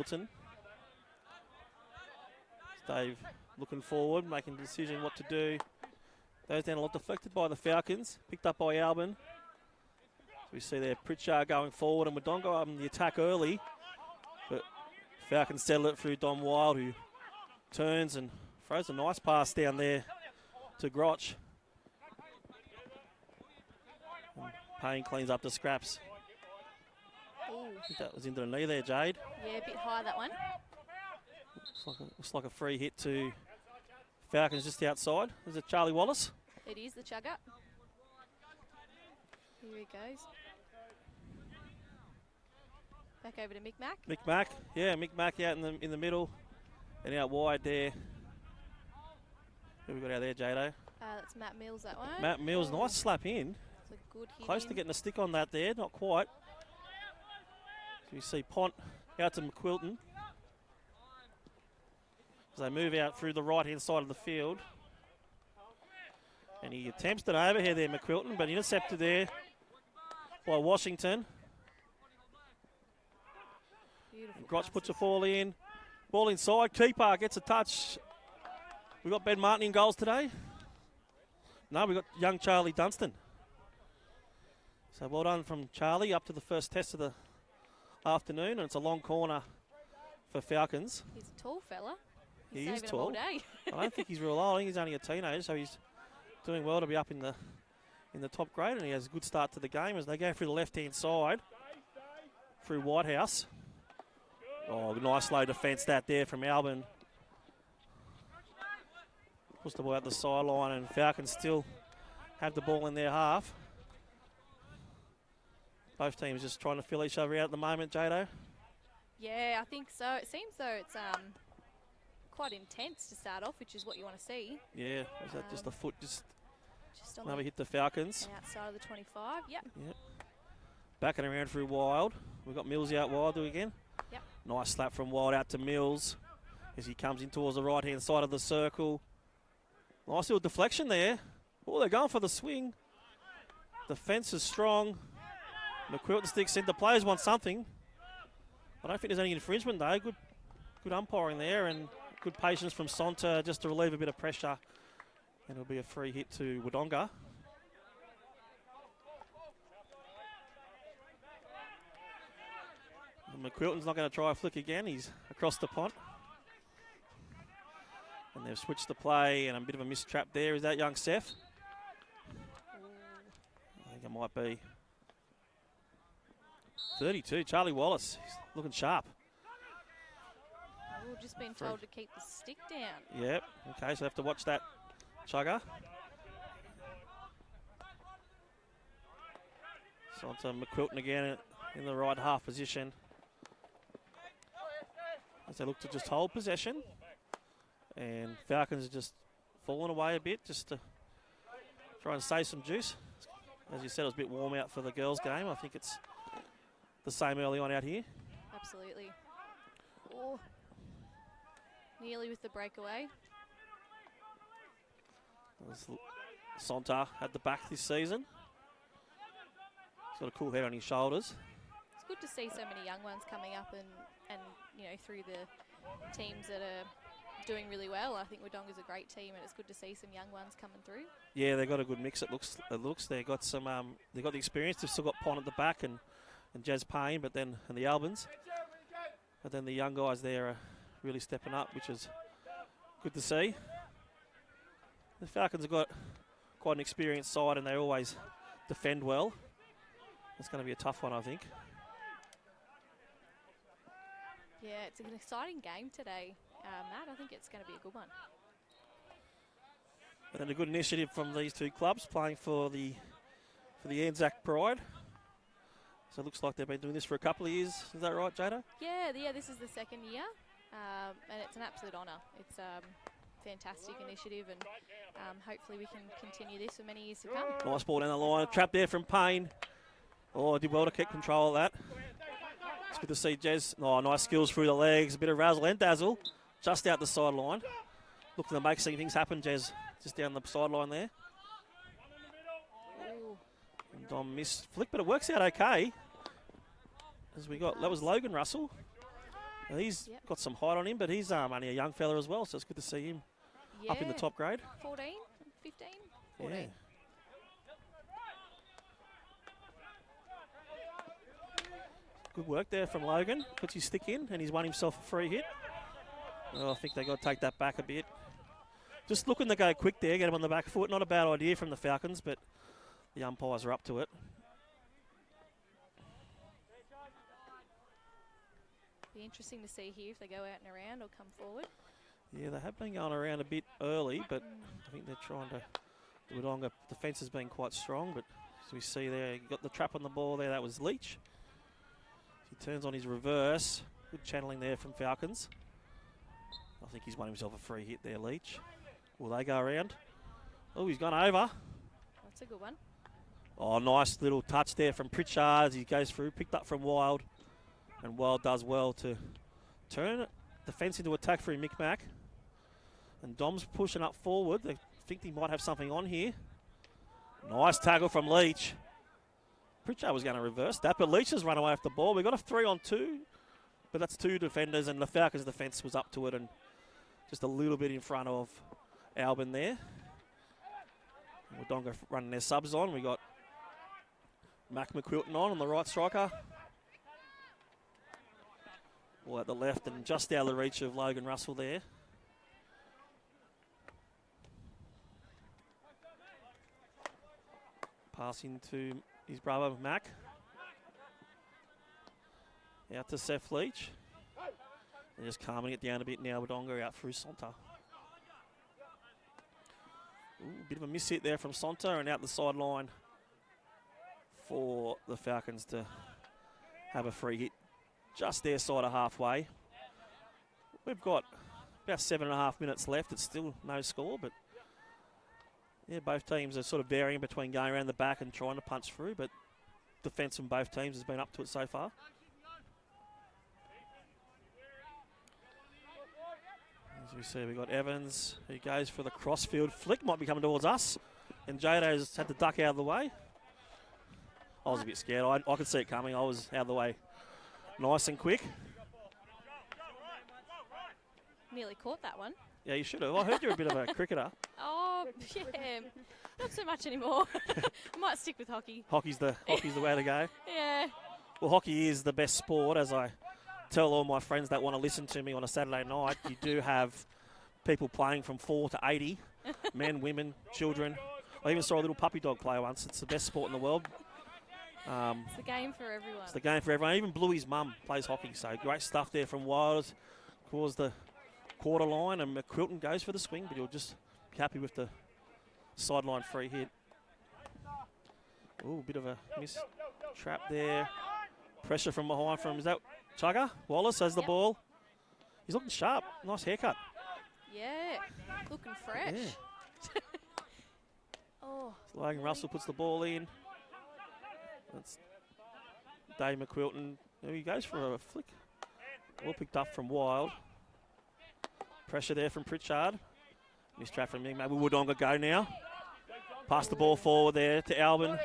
Hilton. Dave looking forward, making a decision what to do. Goes down a lot, deflected by the Falcons, picked up by Albin. So we see there Pritchard going forward and Wodonga on the attack early. But Falcons settle it through Dom Wild, who turns and throws a nice pass down there to Grotch. And Payne cleans up the scraps. Ooh. I think that was into the knee there, Jade. Yeah, a bit high, that one. Looks like a free hit to Falcons just outside. Is it Charlie Wallace? It is the chugger. Here he goes. Back over to Mick Mack. Mick Mack, yeah, Mick Mack out in the middle and out wide there. Who we got out there, Jado? That's Matt Mills, that one. Matt Mills, nice slap in. It's a good hit. Close to getting a stick on that there, not quite. So you see Pont out to McQuilton. As they move out through the right-hand side of the field. And he attempts an overhead there, McQuilton, but intercepted there by Washington. Grotch puts a ball in. Ball inside. Keeper gets a touch. We got Ben Martin in goals today. No, we got young Charlie Dunstan. So well done from Charlie up to the first test of the afternoon, and it's a long corner for Falcons. He's a tall fella. He He's is saving 'em all tall. day. I don't think he's real old. I think he's only a teenager, so he's doing well to be up in the top grade, and he has a good start to the game as they go through the left-hand side through Whitehouse. Oh, nice low defence that there from Albin. Pushed the ball out the sideline, and Falcons still have the ball in their half. Both teams just trying to fill each other out at the moment, Jado. Yeah, I think so. It seems though it's quite intense to start off, which is what you want to see. Yeah, was that just a foot just on never hit the Falcons? Outside of the 25, yep. Yep. Backing around through Wild. We've got Mills out wide again. Yep. Nice slap from Wild out to Mills as he comes in towards the right-hand side of the circle. Nice little deflection there. Oh, they're going for the swing. Defence is strong. McQuilton sticks in. The players want something. I don't think there's any infringement though. Good umpiring there and good patience from Sonta just to relieve a bit of pressure. And it'll be a free hit to Wodonga. And McQuilton's not going to try a flick again. He's across the pont. And they've switched the play and a bit of a mistrap there. Is that young Seth? I think it might be 32, Charlie Wallace. He's looking sharp. We've just been told to keep the stick down. Yep. Okay, so have to watch that chugger. So on to McQuilton again in the right half position. As they look to just hold possession. And Falcons are just falling away a bit just to try and save some juice. As you said, it was a bit warm out for the girls' game. I think it's the same early on out here. Absolutely. Oh. Nearly with the breakaway. Sonta at the back this season. He's got a cool head on his shoulders. It's good to see so many young ones coming up and you know, through the teams that are doing really well. I think Wodonga's a great team, and it's good to see some young ones coming through. Yeah, they've got a good mix. It looks. They got some. They got the experience. They've still got Pont at the back and Jazz Payne, and the Albans. But then the young guys there are really stepping up, which is good to see. The Falcons have got quite an experienced side, and they always defend well. It's going to be a tough one, I think. Yeah, it's an exciting game today, Matt. I think it's going to be a good one. And a good initiative from these two clubs playing for the Anzac Pride. So it looks like they've been doing this for a couple of years. Is that right, Jada? Yeah, this is the second year, and it's an absolute honour. It's a fantastic initiative, and hopefully we can continue this for many years to come. Nice ball down the line. Trap there from Payne. Oh, did well to keep control of that. It's good to see Jez. Oh, nice skills through the legs. A bit of razzle and dazzle. Just out the sideline. Looking to make some things happen, Jez. Just down the sideline there. And Dom missed flick, but it works out okay. As we got, that was Logan Russell. He's got some height on him, but he's only a young fella as well, so it's good to see him up in the top grade. 14, 15, 14. Yeah. Good work there from Logan. Puts his stick in, and he's won himself a free hit. Oh, I think they got to take that back a bit. Just looking to go quick there, get him on the back foot. Not a bad idea from the Falcons, but the umpires are up to it. Be interesting to see here if they go out and around or come forward. Yeah, they have been going around a bit early, but I think they're trying to. The Wodonga defence has been quite strong, but as we see there, you got the trap on the ball there. That was Leach. He turns on his reverse. Good channeling there from Falcons. I think he's won himself a free hit there, Leach. Will they go around? Oh, he's gone over. That's a good one. Oh, nice little touch there from Pritchard as he goes through. Picked up from Wild. And Wild does well to turn the fence into attack for Mick Mack. And Dom's pushing up forward. They think he might have something on here. Nice tackle from Leach. Pritchard was going to reverse that, but Leach has run away off the ball. We've got a 3-on-2, but that's two defenders, and the Falcons' defence was up to it and just a little bit in front of Albin there. Wodonga running their subs on. We got Mac McQuilton on the right striker. Well, at the left and just out of the reach of Logan Russell there. Passing to his brother Mac. Out to Seth Leach. They're just calming it down a bit now. Wodonga out through Sonta. Ooh, bit of a miss hit there from Sonta and out the sideline for the Falcons to have a free hit just their side of halfway. We've got about 7.5 minutes left. It's still no score, but yeah, both teams are sort of varying between going around the back and trying to punch through, but defence from both teams has been up to it so far. As we see, we've got Evans, who goes for the crossfield flick, might be coming towards us, and Jado's had to duck out of the way. I was a bit scared. I could see it coming. I was out of the way nice and quick. Nearly caught that one. Yeah, you should have. I heard you're a bit of a cricketer. Oh, yeah. Not so much anymore. I might stick with hockey. Hockey's the way to go. Yeah. Well, hockey is the best sport, as I tell all my friends that want to listen to me on a Saturday night. You do have people playing from 4 to 80, men, women, children. I even saw a little puppy dog play once. It's the best sport in the world. It's the game for everyone. It's the game for everyone. Even Bluey's mum plays hockey, so great stuff there from Wild. Cause the quarter line, and McQuilton goes for the swing, but he'll just be happy with the sideline free hit. Ooh, bit of a miss trap there. Pressure from behind from, is that Chugger? Wallace has the ball. He's looking sharp. Nice haircut. Yeah. Looking fresh. Yeah. Oh. So Logan Russell puts the ball in. That's Dave McQuilton. There he goes for a flick. All picked up from Wild. Pressure there from Pritchard. Miss trap from me. Maybe Wodonga go now. Pass the ball forward there to Albin.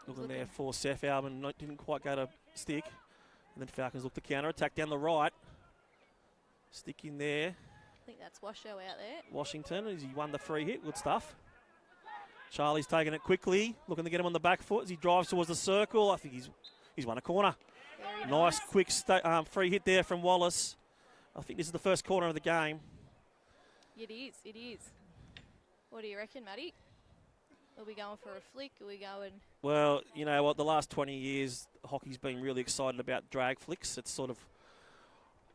Looking there for Seth. Albin didn't quite go to stick. And then Falcons look to counter attack down the right. Stick in there. I think that's Washo out there. Washington, as he won the free hit. Good stuff. Charlie's taking it quickly, looking to get him on the back foot as he drives towards the circle. I think he's won a corner. Very Nice quick free hit there from Wallace. I think this is the first corner of the game. It is, it is. What do you reckon, Matty? Are we going for a flick? Are we going... Well, you know what, the last 20 years, hockey's been really excited about drag flicks. It's sort of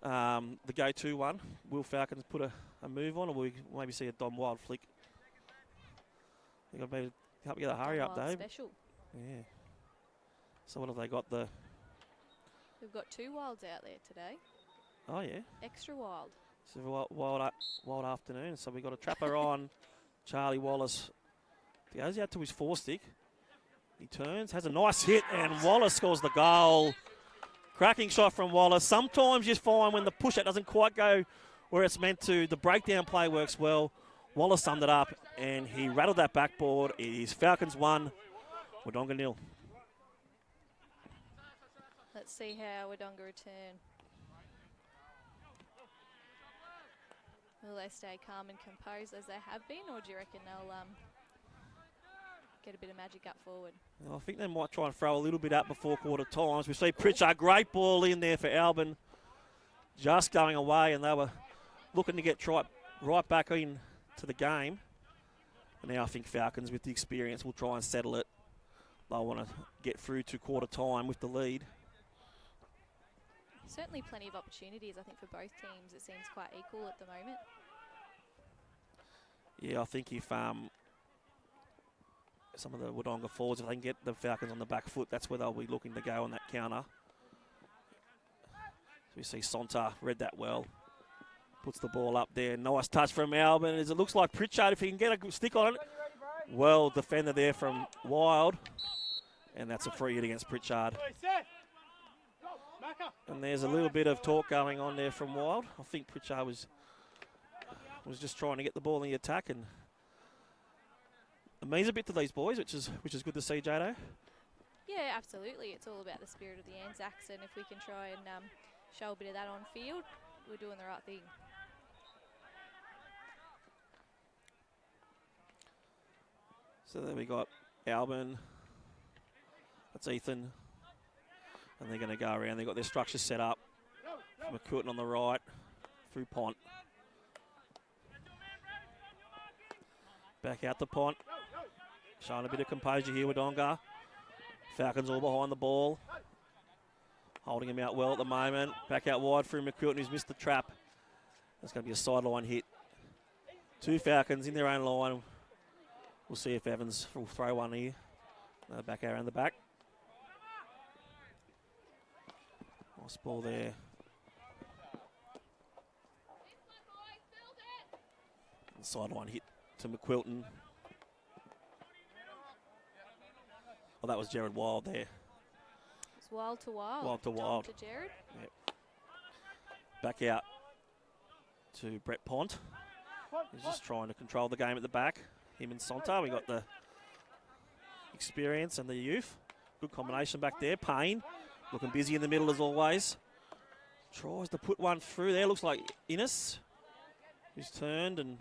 the go-to one. Will Falcons put a move on, or will we maybe see a Dom Wild flick? You've got to maybe help you get a hurry up, Dave. Special. Yeah. So what have they got? We've got 2 wilds out there today. Oh, yeah. Extra wild. So wild afternoon. So we've got a trapper on. Charlie Wallace goes out to his 4-stick. He turns, has a nice hit, and Wallace scores the goal. Cracking shot from Wallace. Sometimes you find when the push-out doesn't quite go where it's meant to, the breakdown play works well. Wallace summed it up, and he rattled that backboard. It is Falcons 1, Wodonga 0. Let's see how Wodonga return. Will they stay calm and composed as they have been, or do you reckon they'll get a bit of magic up forward? Well, I think they might try and throw a little bit out before quarter times. We see Pritchard, great ball in there for Albin. Just going away, and they were looking to get right back in to the game. And now I think Falcons, with the experience, will try and settle it. They'll want to get through to quarter time with the lead. Certainly plenty of opportunities, I think, for both teams. It seems quite equal at the moment. Yeah, I think if some of the Wodonga forwards, if they can get the Falcons on the back foot, that's where they'll be looking to go on that counter. So we see Sonta read that well. Puts the ball up there. Nice touch from Albin. As it looks like Pritchard, if he can get a good stick on it. Well defended there from Wild. And that's a free hit against Pritchard. And there's a little bit of talk going on there from Wild. I think Pritchard was just trying to get the ball in the attack, and it means a bit to these boys, which is good to see, Jado. Yeah, absolutely. It's all about the spirit of the Anzacs, and if we can try and show a bit of that on field, we're doing the right thing. So there we got Albin. That's Ethan. And they're going to go around. They've got their structure set up. McCourtin on the right, through Pont. Back out to Pont. Showing a bit of composure here with Wodonga. Falcons all behind the ball. Holding him out well at the moment. Back out wide through McCourtin, who's missed the trap. That's going to be a sideline hit. Two Falcons in their own line. We'll see if Evans will throw one here. Back around the back. Nice ball there. Sideline hit to McQuilton. Oh, that was Jared Wild there. It's Wild to Wild. Wild to Wild. To Jared. Yep. Back out to Brett Pont. He's just trying to control the game at the back. Him and Sonta. We got the experience and the youth. Good combination back there. Payne looking busy in the middle as always. Tries to put one through there. Looks like Innes, who's turned and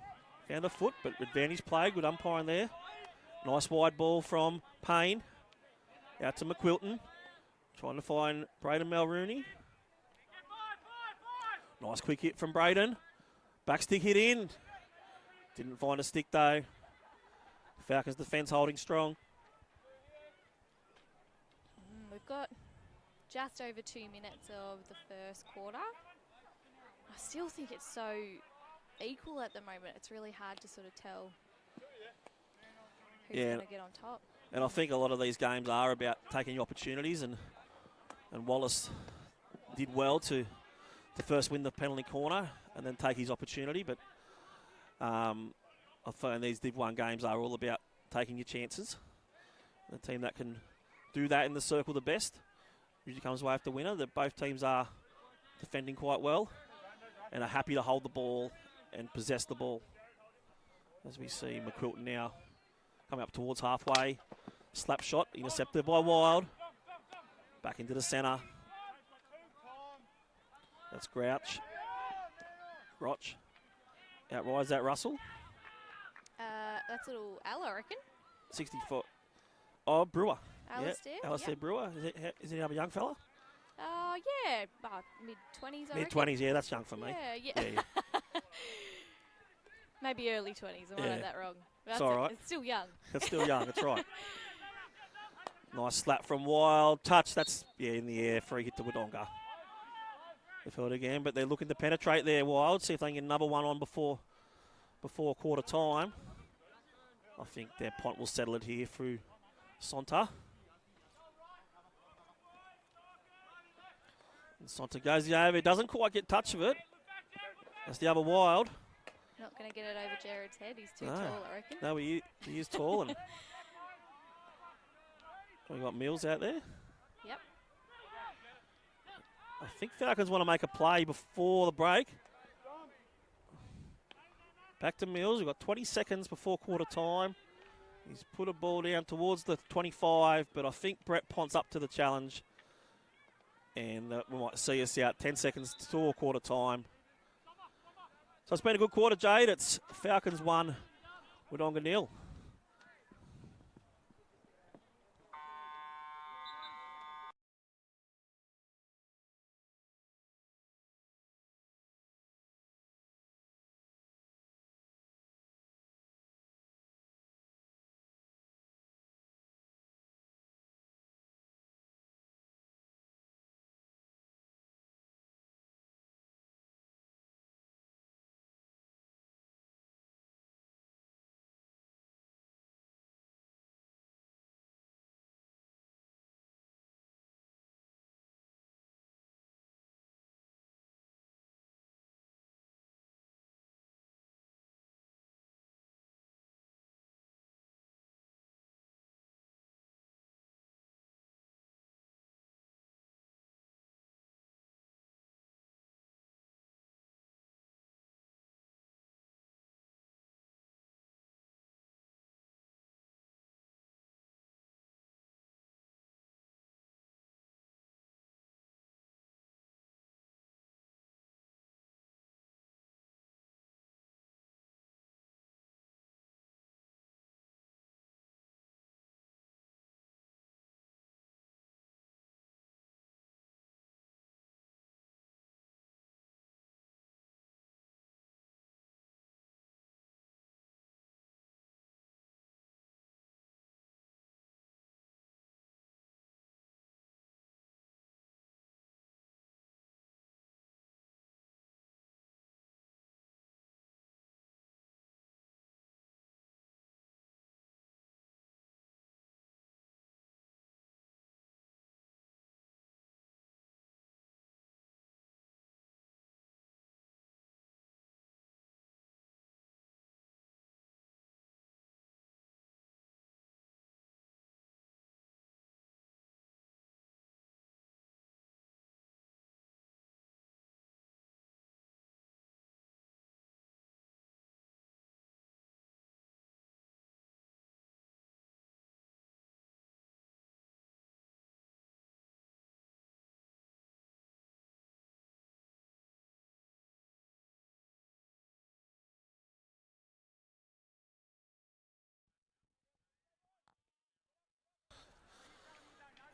found a foot, but advantage play. Good umpiring there. Nice wide ball from Payne. Out to McQuilton. Trying to find Braden Mulrooney. Nice quick hit from Braden. Back stick hit in. Didn't find a stick though. Falcons defence holding strong. We've got just over 2 minutes of the first quarter. I still think it's so equal at the moment. It's really hard to sort of tell who's going to get on top. And I think a lot of these games are about taking opportunities, and Wallace did well to first win the penalty corner and then take his opportunity. But I find these Div 1 games are all about taking your chances. The team that can do that in the circle the best usually comes away with the winner. That both teams are defending quite well and are happy to hold the ball and possess the ball. As we see McQuilton now coming up towards halfway. Slap shot intercepted by Wild. Back into the centre. That's Grouch. Roch. Outrides that Russell. That's a little Al, I reckon. 60 foot. Oh, Brewer. Alistair. Yeah, Alistair Brewer. Is he another young fella? Yeah, mid-20s, I reckon. Mid-20s, yeah, that's young for me. Yeah. Maybe early 20s, I might have that wrong. It's all right. It's still young. It's still young, that's right. Nice slap from Wild. Touch, that's, in the air. Free hit to Wodonga. They've held again, but they're looking to penetrate there, Wild. See if they can get another one on before quarter time. I think their Pont will settle it here through Sonta. And Sonta goes the over. Doesn't quite get touch of it. That's the other Wild. Not going to get it over Jared's head. He's too tall, I reckon. No, he is tall. And we got Mills out there. Yep. I think Falcons want to make a play before the break. Back to Mills. We've got 20 seconds before quarter time. He's put a ball down towards the 25, but I think Brett Pont's up to the challenge. And we might see us out 10 seconds to quarter time. So it's been a good quarter, Jade. It's Falcons 1, Wodonga 0.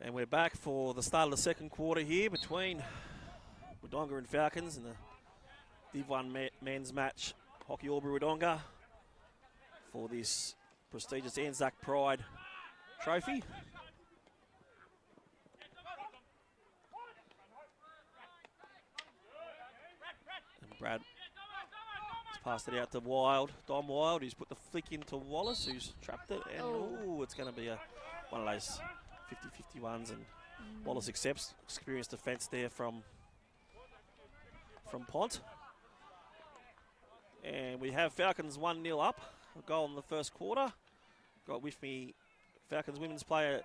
And we're back for the start of the second quarter here between Wodonga and Falcons in the Div 1 men's match, Hockey Albury Wodonga, for this prestigious Anzac Pride trophy. And Brad has passed it out to Wild, Dom Wild, who's put the flick into Wallace, who's trapped it, and it's going to be one of those 50-50 and Wallace experienced defence there from Pont. And we have Falcons 1-0 up, a goal in the first quarter. Got with me Falcons women's player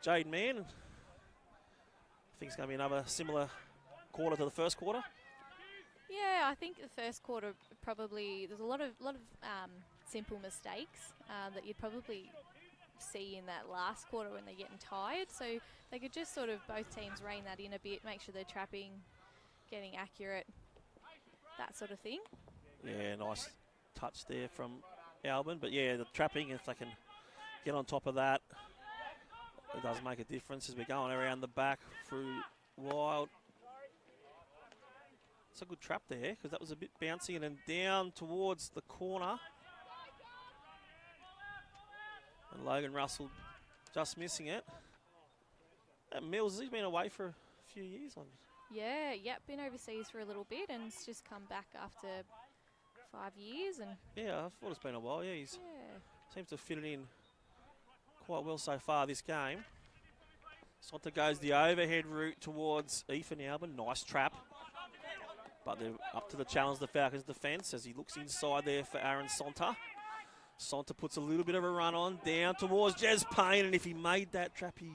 Jade Mann. I think it's going to be another similar quarter to the first quarter. Yeah, I think the first quarter probably there's a lot of simple mistakes that you'd probably see in that last quarter when they're getting tired. So they could just sort of both teams rein that in a bit, make sure they're trapping, getting accurate, that sort of thing. Yeah, nice touch there from Albin. But yeah, the trapping, if they can get on top of that, it does make a difference as we're going around the back through Wild. It's a good trap there because that was a bit bouncy, and then down towards the corner. And Logan Russell just missing it. And Mills, he's been away for a few years. Yeah, been overseas for a little bit and it's just come back after 5 years. And yeah, I thought it's been a while. Yeah, he's seems to fit it in quite well so far this game. Sonta goes the overhead route towards Ethan Albin. Nice trap. But they're up to the challenge, the Falcons defence, as he looks inside there for Aaron Sonta. Sonta puts a little bit of a run on, down towards Jez Payne, and if he made that trap, it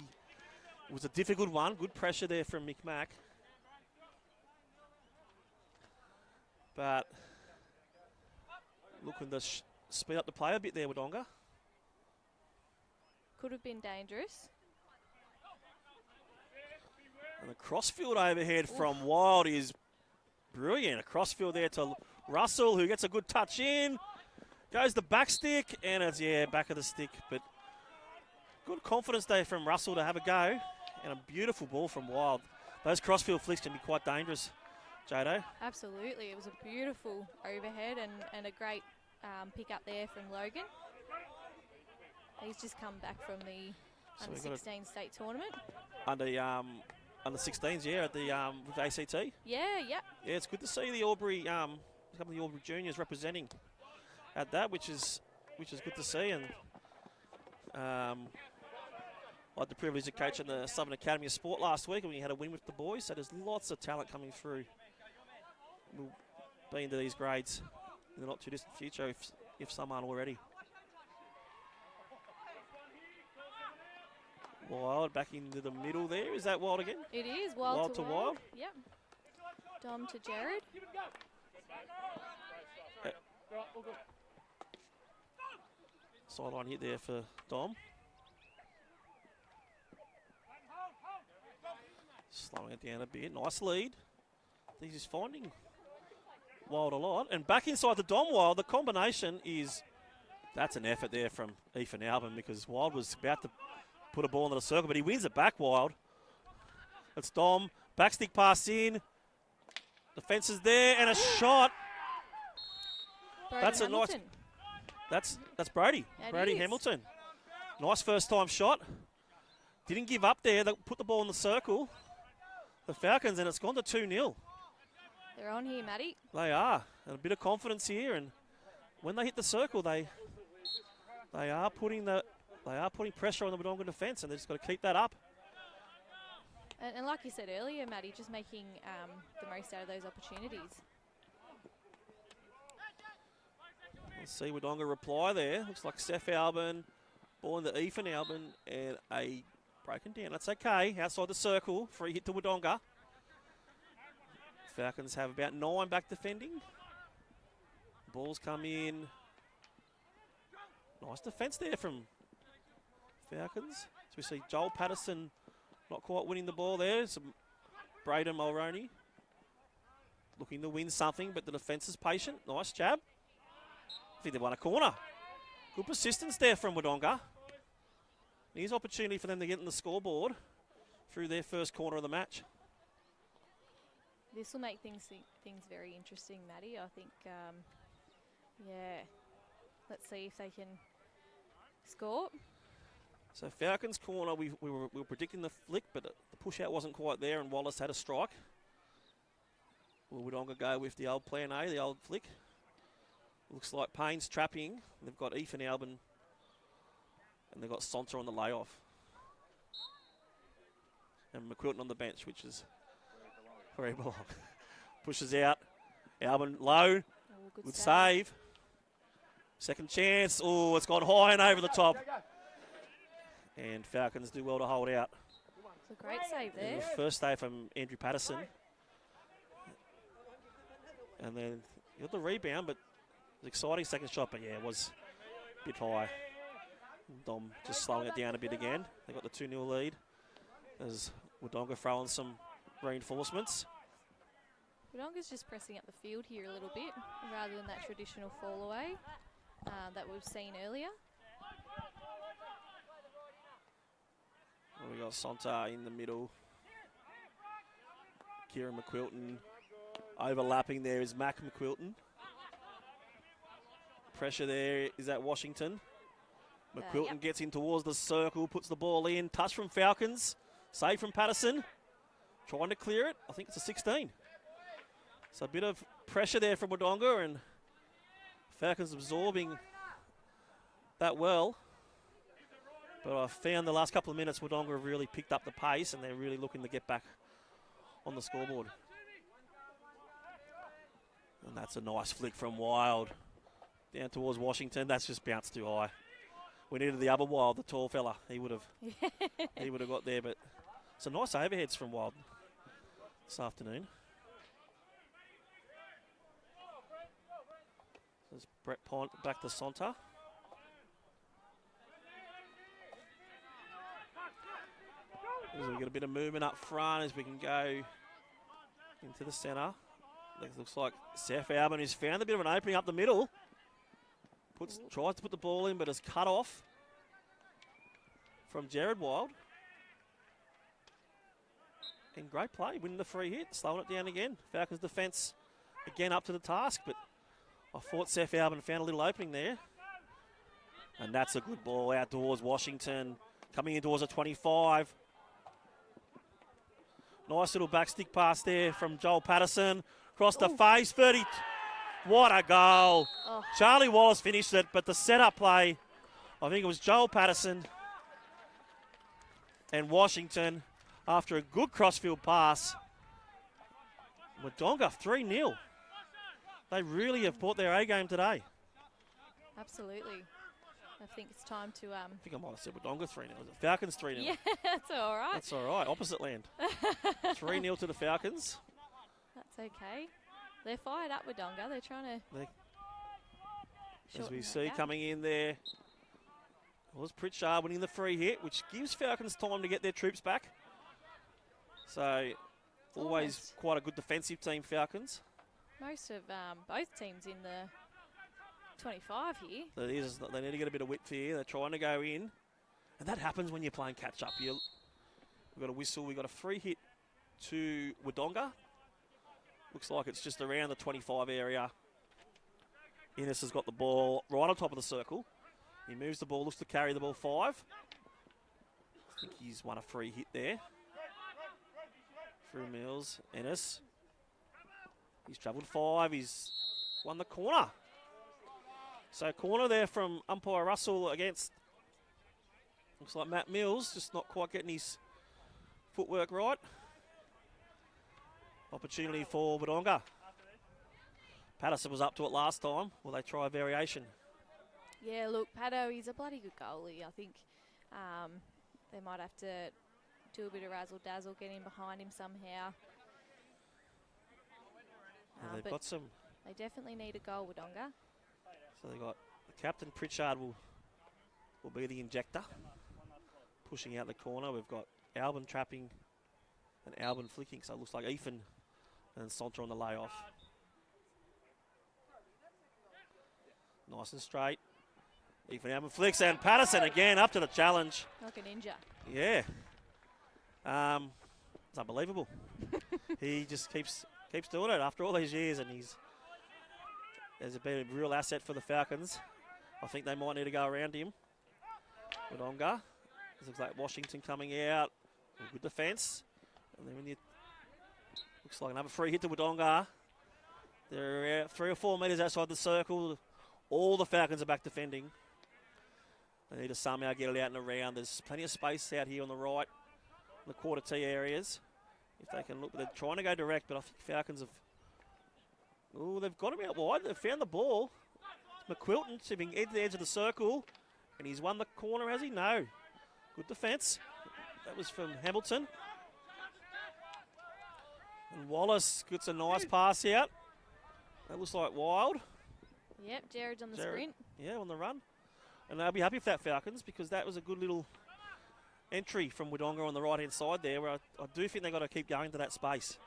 was a difficult one. Good pressure there from Mick Mack. But looking to speed up the play a bit there, Wodonga. could have been dangerous. And the crossfield overhead from Wild is brilliant. A crossfield there to Russell, who gets a good touch in. Goes the back stick, and it's, back of the stick. But good confidence there from Russell to have a go. And a beautiful ball from Wild. Those crossfield flicks can be quite dangerous, Jado. Absolutely. It was a beautiful overhead and a great pick up there from Logan. He's just come back from the under-16 state tournament. Under 16s, at the with ACT. Yeah, yep. Yeah, it's good to see the Albury, a couple of the Albury juniors representing at that, which is good to see. And I had the privilege of coaching the Southern Academy of Sport last week, and we had a win with the boys. So there's lots of talent coming through. We'll be into these grades in the not too distant future, if some aren't already. Wild back into the middle there. Is that Wild again? It is. Wild to Wild. Yep. Dom to Jared. Sideline hit there for Dom. Slowing it down a bit. Nice lead. He's finding Wild a lot. And back inside the Dom Wild, the combination is... That's an effort there from Ethan Albin, because Wild was about to put a ball into the circle, but he wins it back, Wild. It's Dom. Backstick pass in. The fence is there, and a shot. That's a nice... That's Brody. Brody Hamilton. Nice first time shot. Didn't give up there. They put the ball in the circle. The Falcons, and it's gone to 2-0. They're on here, Matty. They are. And a bit of confidence here, and when they hit the circle, they are putting pressure on the Wodonga defence, and they've just got to keep that up. And like you said earlier, Matty, just making the most out of those opportunities. Let's see Wodonga reply there. Looks like Seth Albin, ball into Ethan Albin, and a broken down. That's okay. Outside the circle, free hit to Wodonga. Falcons have about 9 back defending. Balls come in. Nice defence there from Falcons. So we see Joel Patterson not quite winning the ball there. Some Braden Mulroney looking to win something, but the defence is patient. Nice jab. I think they've won a corner. Good persistence there from Wodonga. Here's opportunity for them to get in the scoreboard through their first corner of the match. This will make things very interesting, Matty. I think, let's see if they can score. So Falcons corner, we were predicting the flick, but the push out wasn't quite there, and Wallace had a strike. Will Wodonga go with the old plan A, the old flick? Looks like Payne's trapping. They've got Ethan Albin, and they've got Sonta on the layoff. And McQuilton on the bench, which is where he belongs. Pushes out. Albin low. Good save. Second chance. Oh, it's gone high and over the top. And Falcons do well to hold out. It's a great save there. The first save from Andrew Patterson. And then he got the rebound, but it was exciting second shot, but it was a bit high. Dom just slowing it down a bit again. They got the 2-0 lead as Wodonga throwing some reinforcements. Wodonga's just pressing up the field here a little bit rather than that traditional fall away that we've seen earlier. We got Sonta in the middle. Kieran McQuilton. Overlapping there is Mac McQuilton. Pressure there is at Washington. McQuilton gets in towards the circle, puts the ball in. Touch from Falcons. Save from Patterson. Trying to clear it. I think it's a 16. So a bit of pressure there from Wodonga, and Falcons absorbing that well. But I found the last couple of minutes Wodonga have really picked up the pace, and they're really looking to get back on the scoreboard. And that's a nice flick from Wild. Down towards Washington. That's just bounced too high. We needed the other Wild, the tall fella. He would have got there, but some nice overheads from Wild this afternoon. There's Brett Pont back to Sonta. As we get a bit of movement up front as we can go into the centre. It looks like Seth Albin has found a bit of an opening up the middle. Tries to put the ball in, but is cut off from Jared Wild. And great play, winning the free hit, slowing it down again. Falcons defence again up to the task, but I thought Seth Albin found a little opening there. And that's a good ball outdoors. Washington coming indoors at 25. Nice little back stick pass there from Joel Patterson. Across the face, 30. What a goal. Oh. Charlie Wallace finished it, but the setup play, I think it was Joel Patterson and Washington after a good crossfield pass. Wodonga 3-0. They really have brought their A game today. Absolutely. I think it's time to... I think I might have said Wodonga 3-0. Falcons 3-0. Yeah, that's all right. That's all right. Opposite land. 3-0 to the Falcons. That's okay. They're fired up with Wodonga. They're trying to... As we see coming in there, was Pritchard winning the free hit, which gives Falcons time to get their troops back. So, always quite a good defensive team, Falcons. Most of both teams in the 25 here. So they need to get a bit of width here. They're trying to go in. And that happens when you're playing catch-up. We've got a whistle. We've got a free hit to Wodonga. Looks like it's just around the 25 area. Innes has got the ball right on top of the circle. He moves the ball, looks to carry the ball 5. I think he's won a free hit there. Through Mills, Ennis. He's travelled 5, he's won the corner. So corner there from umpire Russell against, looks like Matt Mills, just not quite getting his footwork right. Opportunity for Wodonga. Patterson was up to it last time. Will they try a variation? Yeah, look, Paddo, he's a bloody good goalie. I think they might have to do a bit of razzle-dazzle, get in behind him somehow. They've got some. They definitely need a goal, Wodonga. So they got the captain Pritchard will be the injector, pushing out the corner. We've got Albin trapping and Albin flicking. So it looks like Ethan and Sontra on the layoff. Nice and straight. Ethan Albin flicks and Patterson again up to the challenge. Like a ninja. Yeah. It's unbelievable. He just keeps doing it after all these years, and there's been a real asset for the Falcons. I think they might need to go around him. Wodonga. It looks like Washington coming out. Good defence. And then when you looks like another free hit to Wodonga. They're 3 or 4 metres outside the circle. All the Falcons are back defending. They need to somehow get it out and around. There's plenty of space out here on the right, the quarter T areas. If they can look, they're trying to go direct, but I think Falcons have. Oh, they've got him out wide. They've found the ball. McQuilton tipping edge to the edge of the circle, and he's won the corner, has he? No. Good defence. That was from Hamilton. And Wallace gets a nice pass out. That looks like Wild. Yep, Jared's on the sprint. Yeah, on the run. And they'll be happy with that, Falcons, because that was a good little entry from Wodonga on the right-hand side there, where I do think they've got to keep going to that space.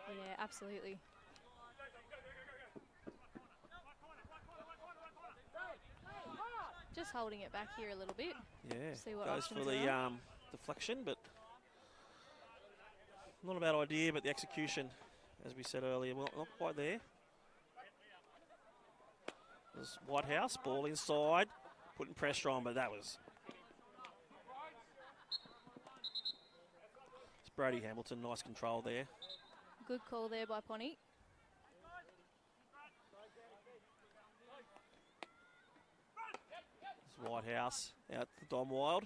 Yeah, absolutely. Just holding it back here a little bit. Yeah, see what goes for options the are. deflection, but not a bad idea, but the execution, as we said earlier, well, not quite there. There's Whitehouse, ball inside, putting pressure on, but that was... It's Brady Hamilton, nice control there. Good call there by Ponny. It's Whitehouse out to Dom Wild.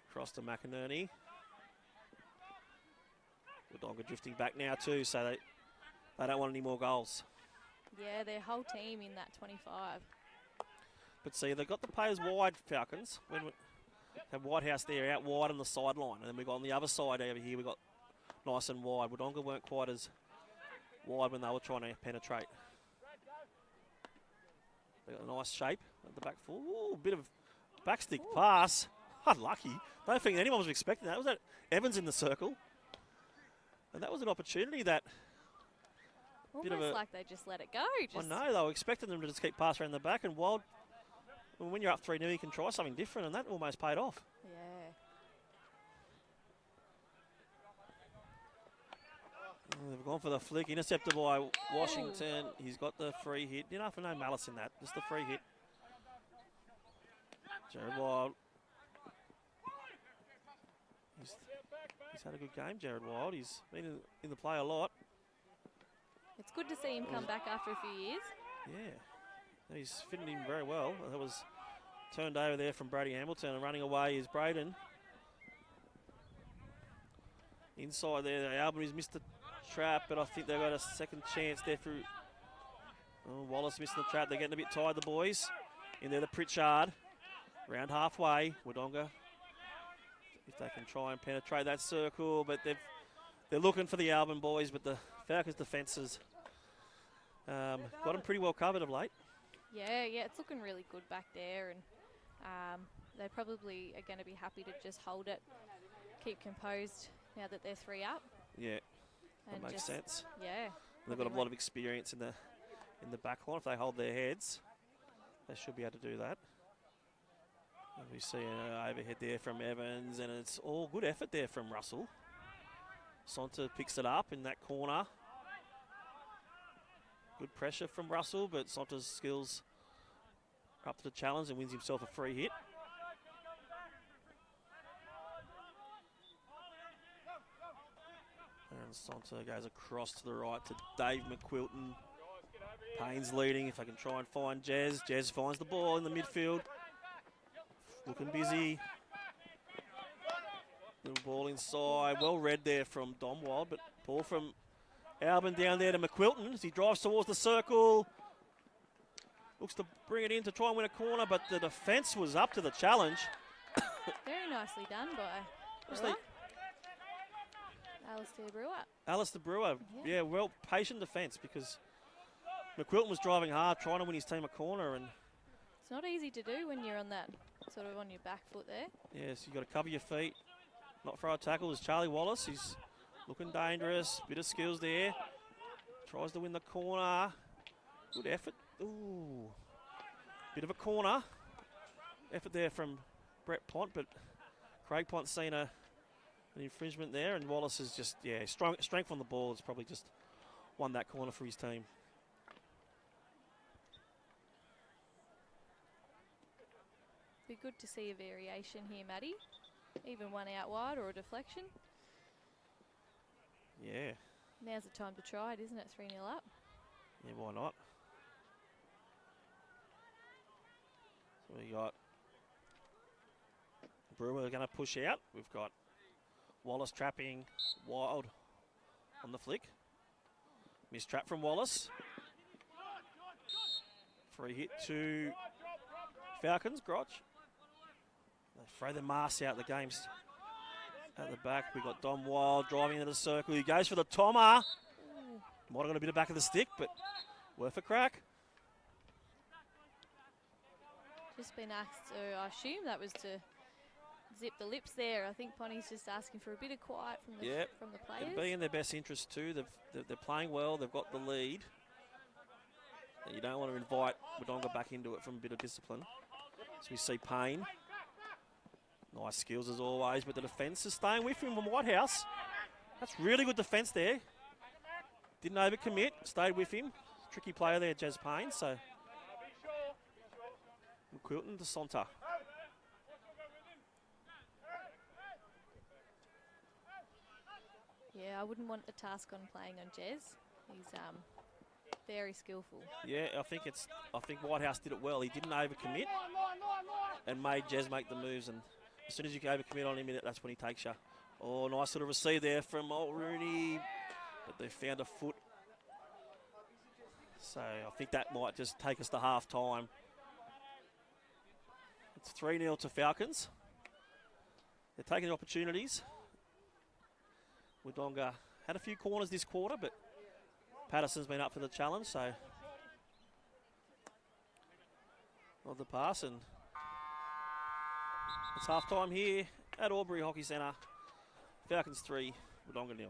Across to McInerney. Wodonga drifting back now too, so they don't want any more goals. Yeah, their whole team in that 25. But see, they've got the players wide, Falcons. When we have Whitehouse there out wide on the sideline. And then we've got on the other side over here, we've got nice and wide. Wodonga weren't quite as wide when they were trying to penetrate. They got a nice shape at the back full. Ooh, bit of backstick pass. Unlucky. Don't think anyone was expecting that. Was that Evans in the circle? And that was an opportunity that... Almost like they just let it go. I know, they were expecting them to just keep passing around the back, and Wild, when you're up 3-0, you can try something different, and that almost paid off. Yeah. They've gone for the flick, intercepted by Washington. He's got the free hit. Enough for no malice in that, just the free hit. Jared Wild. He's had a good game, Jared Wild. He's been in the play a lot. It's good to see him come back after a few years. Yeah, he's fitting in very well. That was turned over there from Brady Hamilton, and running away is Braden. Inside there, the Albanese missed the trap, but I think they've got a second chance there through. Oh, Wallace missing the trap. They're getting a bit tired, the boys. In there, the Pritchard. Round halfway, Wodonga. If they can try and penetrate that circle, but they're looking for the Alban boys, but the Falcons defences got them pretty well covered of late. Yeah, it's looking really good back there, and they probably are going to be happy to just hold it, keep composed now that they're 3 up. Yeah, that makes sense. Yeah. They've got a lot of experience in the back line. If they hold their heads, they should be able to do that. And we see an overhead there from Evans, and it's all good effort there from Russell. Sonta picks it up in that corner. Good pressure from Russell, but Sonta's skills are up to the challenge and wins himself a free hit. And Sonta goes across to the right to Dave McQuilton. Payne's leading. If I can try and find Jez. Jez finds the ball in the midfield. Looking busy. Little ball inside. Well read there from Dom Wild, but ball from Alban down there to McQuilton as he drives towards the circle. Looks to bring it in to try and win a corner, but the defence was up to the challenge. Very nicely done by Brewer. Alistair Brewer. Alistair Brewer, yeah, well, patient defence because McQuilton was driving hard, trying to win his team a corner. And it's not easy to do when you're on that, sort of on your back foot there. Yes, you've got to cover your feet. Not throw a tackle is Charlie Wallace. He's looking dangerous. Bit of skills there. Tries to win the corner. Good effort. Ooh. Bit of a corner. Effort there from Brett Pont, but Craig Pont's seen an infringement there, and Wallace is just, strength on the ball has probably just won that corner for his team. Be good to see a variation here, Maddie. Even one out wide or a deflection. Yeah. Now's the time to try it, isn't it? 3-0 up. Yeah, why not? So we got Brewer going to push out. We've got Wallace trapping Wild on the flick. Missed trap from Wallace. Free hit to Falcons, Grotch. They throw the mask out, the game's at the back. We've got Dom Wild driving into the circle. He goes for the Toma. Might have got a bit of back of the stick, but worth a crack. Just been asked to, I assume that was to zip the lips there. I think Ponty's just asking for a bit of quiet from the players. It'd be in their best interest too. They're playing well. They've got the lead. And you don't want to invite Wodonga back into it from a bit of discipline. So we see Payne. Nice skills as always, but the defence is staying with him from Whitehouse. That's really good defence there. Didn't overcommit, stayed with him. Tricky player there, Jazz Payne. So McQuilton to Sonta. Yeah, I wouldn't want a task on playing on Jez. He's very skillful. Yeah, I think Whitehouse did it well. He didn't overcommit and made Jez make the moves, and as soon as you can overcommit on him, that's when he takes you. Oh, nice little receive there from Old Rooney, but they found a foot. So I think that might just take us to half time. It's 3-0 to Falcons. They're taking the opportunities. Wodonga had a few corners this quarter, but Patterson's been up for the challenge, so of the pass, and It's half time here at Albury Hockey Centre. Falcons 3, Wodonga 0.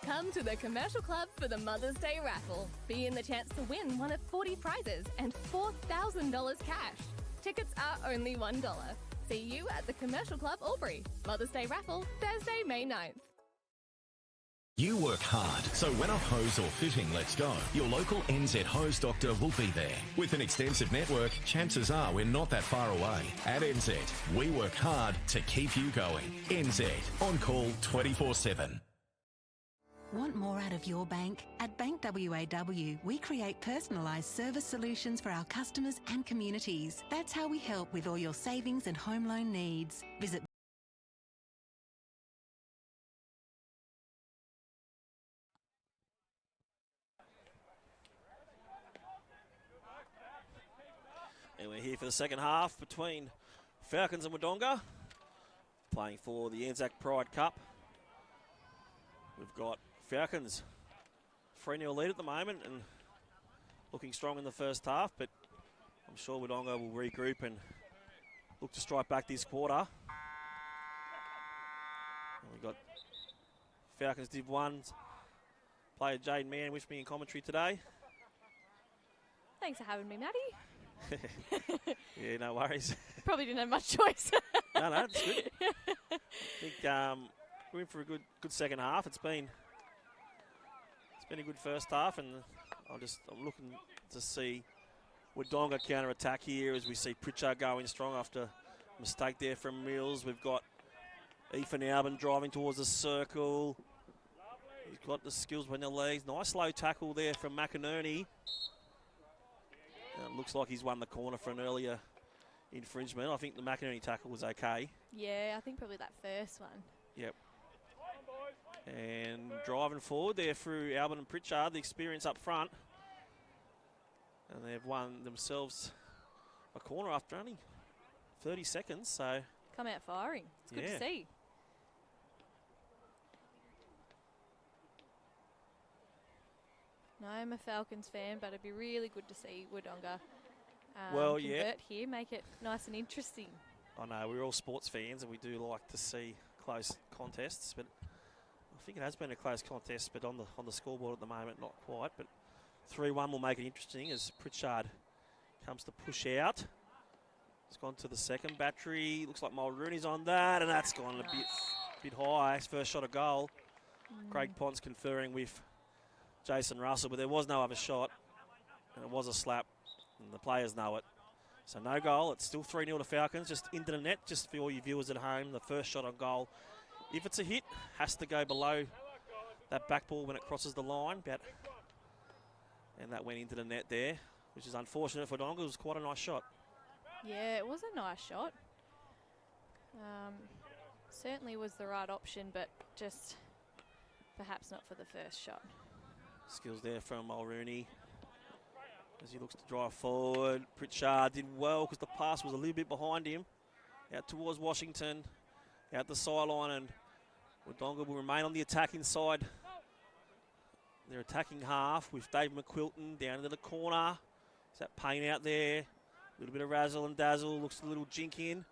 Come to the Commercial Club for the Mother's Day raffle. Be in the chance to win one of 40 prizes and $4,000 cash. Tickets are only $1. See you at the Commercial Club Albury. Mother's Day raffle, Thursday, May 9th. You work hard, so when a hose or fitting lets go, your local NZ hose doctor will be there. With an extensive network, chances are we're not that far away. At NZ, we work hard to keep you going. NZ, on call 24/7. Want more out of your bank? At Bank WAW, we create personalised service solutions for our customers and communities. That's how we help with all your savings and home loan needs. Visit And we're here for the second half between Falcons and Wodonga, playing for the Anzac Pride Cup. We've got Falcons 3-0 lead at the moment and looking strong in the first half, but I'm sure Wodonga will regroup and look to strike back this quarter. And we've got Falcons Div 1 player Jade Mann with me in commentary today. Thanks for having me, Maddie. Yeah, no worries. Probably didn't have much choice. No, it's good. I think we're in for a good second half. It's been a good first half, and I'm looking to see Wodonga counter attack here as we see Pritchard going strong after a mistake there from Mills. We've got Ethan Albin driving towards the circle. He's got the skills between the legs. Nice low tackle there from McInerney. It looks like he's won the corner for an earlier infringement. I think the McInerney tackle was okay. Yeah, I think probably that first one. Yep. And driving forward there through Albin and Pritchard, the experience up front. And they've won themselves a corner after only 30 seconds, so... Come out firing. It's good to see. No, I'm a Falcons fan, but it'd be really good to see Wodonga convert here, make it nice and interesting. I know, we're all sports fans and we do like to see close contests, but I think it has been a close contest, but on the scoreboard at the moment, not quite. But 3-1 will make it interesting as Pritchard comes to push out. It's gone to the second battery. Looks like Mulrooney's on that, and that's gone a bit high. First shot of goal. Craig Ponce conferring with Jason Russell, but there was no other shot, and it was a slap, and the players know it. So no goal. It's still 3-0 to Falcons, just into the net, just for all you viewers at home. The first shot on goal, if it's a hit, has to go below that back ball when it crosses the line. And that went into the net there, which is unfortunate for Wodonga. It was quite a nice shot. Yeah, it was a nice shot. Certainly was the right option, but just perhaps not for the first shot. Skills there from Mulrooney as he looks to drive forward. Pritchard did well because the pass was a little bit behind him. Out towards Washington, out the sideline, and Wodonga will remain on the attacking side. They're attacking half with Dave McQuilton down into the corner. Is that Payne out there? A little bit of razzle and dazzle. Looks a little jink in.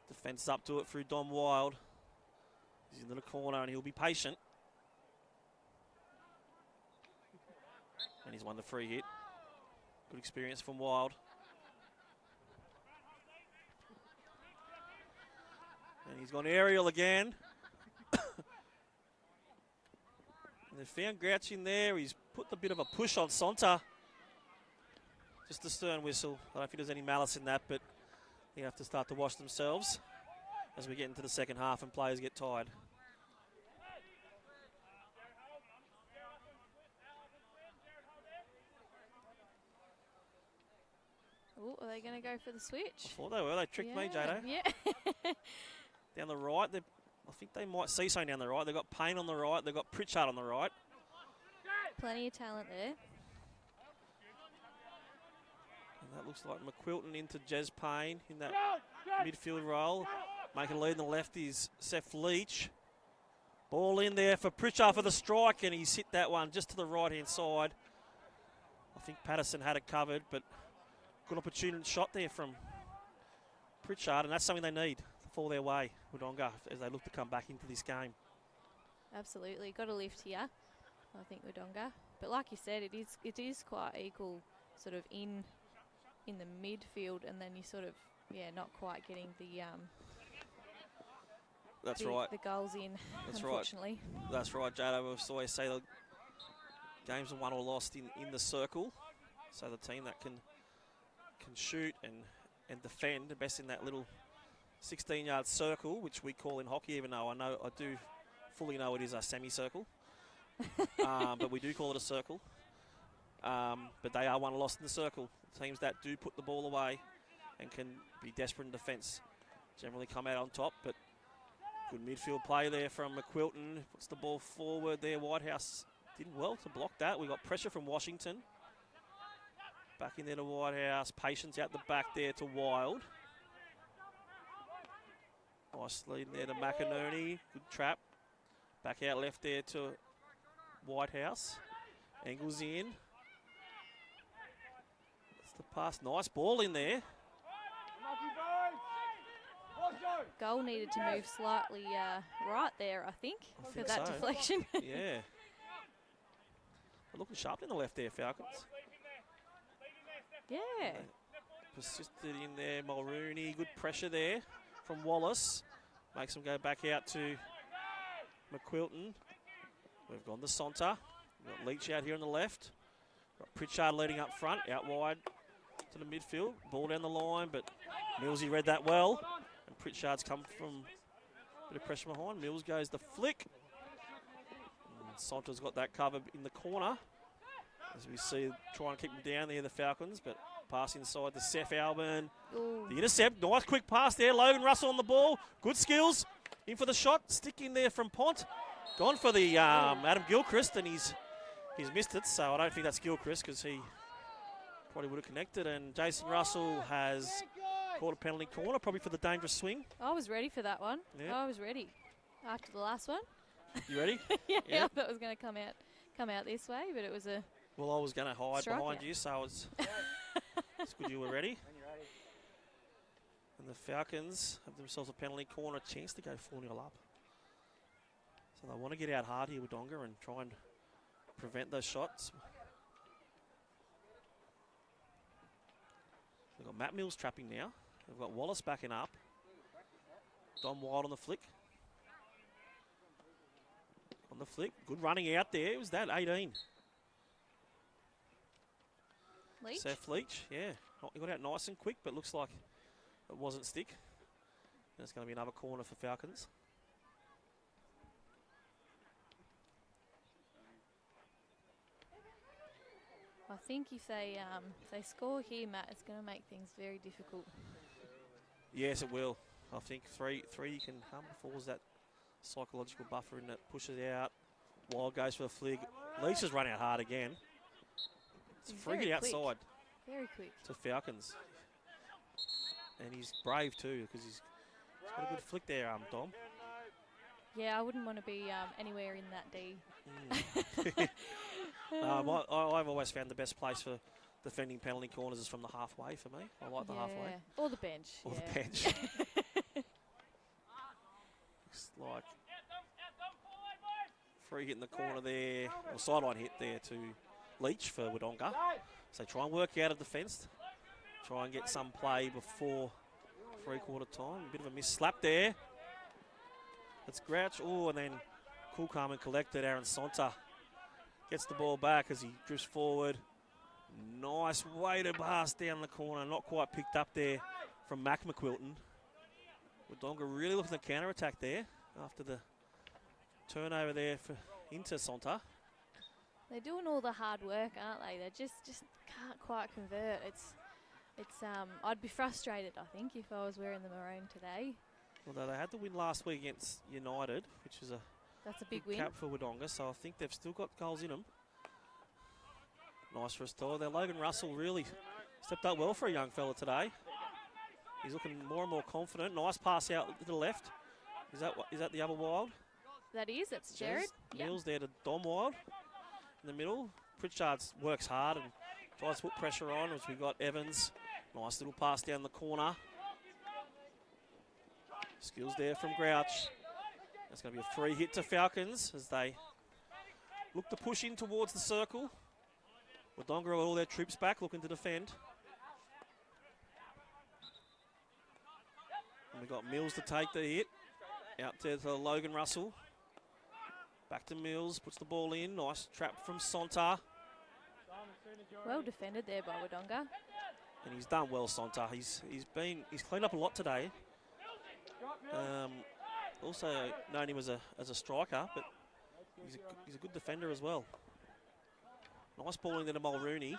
Defence up to it through Dom Wild. He's into the corner and he'll be patient. And he's won the free hit. Good experience from Wild. And he's gone aerial again. And they found Grouch in there. He's put a bit of a push on Sonta. Just a stern whistle. I don't think there's any malice in that, but they have to start to wash themselves as we get into the second half and players get tired. Oh, are they going to go for the switch? I thought they were. They tricked me, Jado. Yeah. Down the right, I think they might see something down the right. They've got Payne on the right. They've got Pritchard on the right. Plenty of talent there. And that looks like McQuilton into Jez Payne in that midfield role. Making a lead on the left is Seth Leach. Ball in there for Pritchard for the strike, and he's hit that one just to the right-hand side. I think Patterson had it covered, but good opportunity shot there from Pritchard, and that's something they need to fall their way, Wodonga, as they look to come back into this game. Absolutely. Got a lift here, I think, Wodonga. But like you said, it is quite equal sort of in the midfield, and then you sort of, not quite getting the That's right. The goals in, That's unfortunately. Right. That's right, Jada. We always say the games are won or lost in the circle. So the team that can shoot and defend the best in that little 16-yard circle, which we call in hockey, even though I do fully know it is a semicircle. But we do call it a circle. But they are won or lost in the circle. Teams that do put the ball away and can be desperate in defence generally come out on top. But good midfield play there from McQuilton. Puts the ball forward there. Whitehouse did well to block that. We got pressure from Washington. Back in there to Whitehouse. Patience out the back there to Wild. Nice lead there to McInerney. Good trap. Back out left there to Whitehouse. Engels in. That's the pass. Nice ball in there. goal needed to move slightly right there, I think for think that so. deflection. Yeah. They're looking sharp in the left there, Falcons. Yeah. They persisted in there, Mulrooney. Good pressure there from Wallace. Makes them go back out to McQuilton. We've gone to Sonta. We've got Leach out here on the left. Got Pritchard leading up front, out wide to the midfield. Ball down the line, but Millsy read that well. And Pritchard's come from a bit of pressure behind. Mills goes the flick. And Sonta's got that cover in the corner. As we see, trying to keep them down there, the Falcons, but pass inside to Seth Albin. Ooh. The intercept, nice quick pass there. Logan Russell on the ball. Good skills. In for the shot. Stick in there from Pont. Gone for the Adam Gilchrist, and he's missed it, so I don't think that's Gilchrist because he probably would have connected. And Jason Russell has caught a penalty corner, probably for the dangerous swing. I was ready for that one. Yeah. I was ready after the last one. You ready? Yeah, Yeah. I thought it was going to come out this way, but it was a Well, I was going to hide Strike behind out. you, so it's good you were ready. And the Falcons have themselves a penalty corner chance to go 4-0 up. So they want to get out hard here with Wodonga and try and prevent those shots. They've got Matt Mills trapping now. They've got Wallace backing up. Dom Wild on the flick. On the flick. Good running out there. It was that 18. Leach. Seth Leach, yeah. He got out nice and quick, but looks like it wasn't stick. And it's going to be another corner for Falcons. I think if they score here, Matt, it's going to make things very difficult. Yes, it will. I think three can come before that psychological buffer in that pushes out. Wild goes for the flick. Leach has run out hard again. It's He's free very hit quick. outside Very quick. to Falcons. And he's brave too because he's got a good flick there, Dom. Yeah, I wouldn't want to be anywhere in that D. I've always found the best place for defending penalty corners is from the halfway for me. I like the halfway. Or the bench. Or yeah. the bench. Looks like free hit in the corner there, or sideline hit there to Leach for Wodonga. So try and work out a defence. Try and get some play before three-quarter time. A bit of a miss slap there. It's Grouch. Oh, and then cool, calm and collected. Aaron Sonta gets the ball back as he drifts forward. Nice weighted pass down the corner. Not quite picked up there from Mac McQuilton. Wodonga really looking at the counter-attack there after the turnover there into Sonta. They're doing all the hard work, aren't they? They just can't quite convert. It's I'd be frustrated, I think, if I was wearing the maroon today. Although they had to win last week against United, which is a That's a big good win. cap for Wodonga, so I think they've still got goals in them. Nice restore there. Logan Russell really stepped up well for a young fella today. He's looking more and more confident. Nice pass out to the left. Is that the other Wild? That is. It's Jared. Jez Yep. Mills there to Dom Wild in the middle. Pritchard works hard and tries to put pressure on as we've got Evans. Nice little pass down the corner. Skills there from Grouch. That's going to be a free hit to Falcons as they look to push in towards the circle. Wodonga got all their troops back looking to defend. And we've got Mills to take the hit. Out there to Logan Russell. Back to Mills, puts the ball in. Nice trap from Sonta. Well defended there by Wodonga. And he's done well, Sonta. He's cleaned up a lot today. Also known him as a striker, but he's a good defender as well. Nice ball in there to Mulrooney.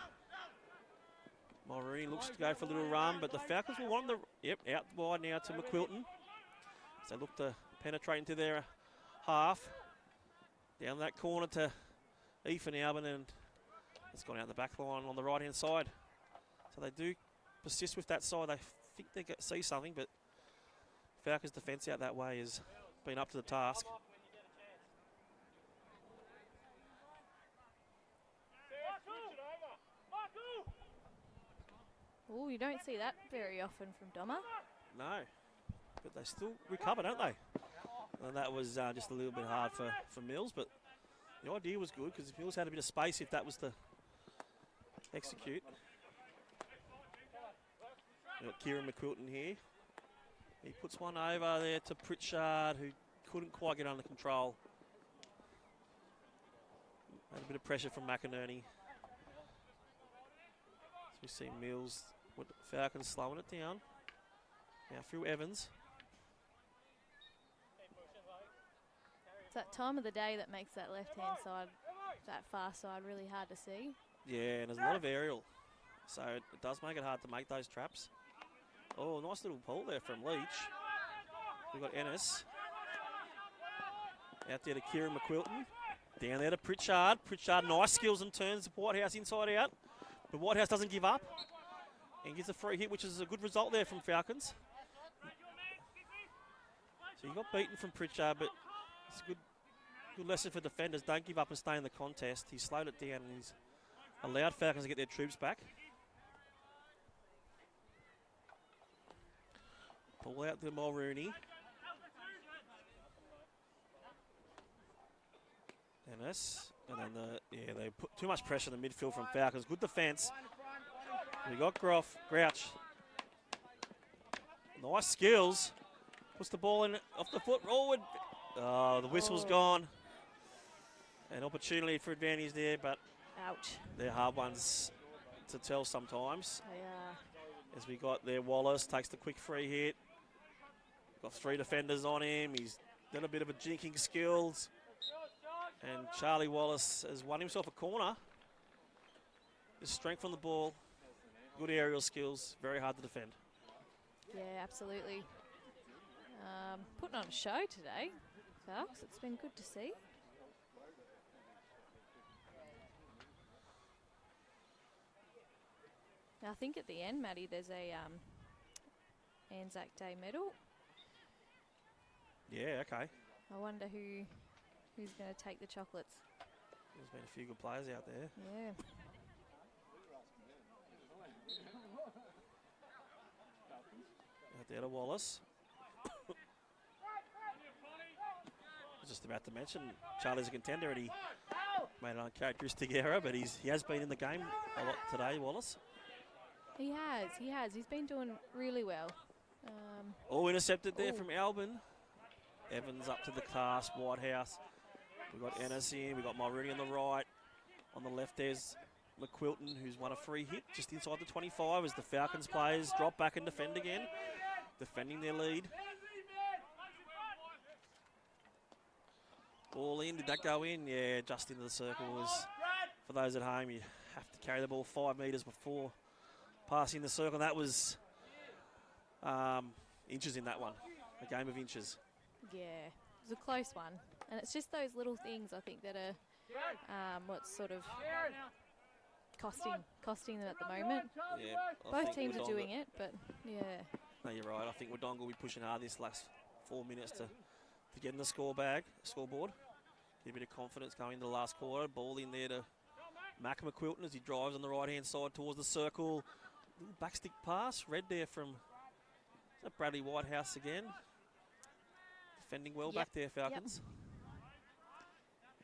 Mulrooney looks to go for a little run, but the Falcons will want him out wide now to McQuilton. So they look to penetrate into their half. Down that corner to Ethan Albin, and it's gone out the back line on the right-hand side. So they do persist with that side. They think they see something, but Falcons' defence out that way has been up to the task. Oh, you don't see that very often from Doma. No, but they still recover, don't they? And that was just a little bit hard for Mills, but the idea was good because if Mills had a bit of space, if that was to execute. We've got Kieran McQuilton here. He puts one over there to Pritchard, who couldn't quite get under control. Had a bit of pressure from McInerney. So we see Mills with Falcons slowing it down. Now through Evans. It's that time of the day that makes that left-hand side, that far side, really hard to see. Yeah, and there's a lot of aerial. So it does make it hard to make those traps. Oh, nice little pull there from Leach. We've got Ennis. Out there to Kieran McQuilton. Down there to Pritchard. Pritchard, nice skills and turns Whitehouse inside out. But Whitehouse doesn't give up. And gets a free hit, which is a good result there from Falcons. So you got beaten from Pritchard, but it's a good lesson for defenders. Don't give up and stay in the contest. He slowed it down and he's allowed Falcons to get their troops back. Pull out to Mulrooney. Ennis. And then they put too much pressure in the midfield from Falcons. Good defence. We got Grouch. Nice skills. Puts the ball in off the foot forward. Oh, the whistle's gone. An opportunity for advantage there, but Ouch. they're hard ones to tell sometimes. They are. As we got there, Wallace takes the quick free hit. Got 3 defenders on him. He's done a bit of a jinking skills. And Charlie Wallace has won himself a corner. His strength on the ball, good aerial skills, very hard to defend. Yeah, absolutely. Putting on a show today, Falcons. It's been good to see. Now, I think at the end, Maddie, there's a Anzac Day medal. Yeah, okay. I wonder who's going to take the chocolates. There's been a few good players out there. Yeah. Out there to Wallace. I was just about to mention Charlie's a contender and he made an uncharacteristic error, but he has been in the game a lot today, Wallace. He has. He's been doing really well. Intercepted there from Albin. Evans up to the cast, Whitehouse. We've got Ennis in, we've got Mulrooney on the right. On the left there's McQuilton, who's won a free hit just inside the 25 as the Falcons players drop back and defend again. Defending their lead. Ball in, did that go in? Yeah, just into the circle. For those at home, you have to carry the ball 5 metres before passing the circle. That was inches in that one, a game of inches. Yeah, it was a close one. And it's just those little things, I think, that are what's sort of costing them at the moment. Yeah, both teams are doing it, but yeah. No, you're right. I think Wodonga will be pushing hard this last 4 minutes to get in the scoreboard. Get a bit of confidence going into the last quarter. Ball in there to Mac McQuilton as he drives on the right-hand side towards the circle. Little backstick pass. Red there from Bradley Whitehouse again. Defending well back there, Falcons.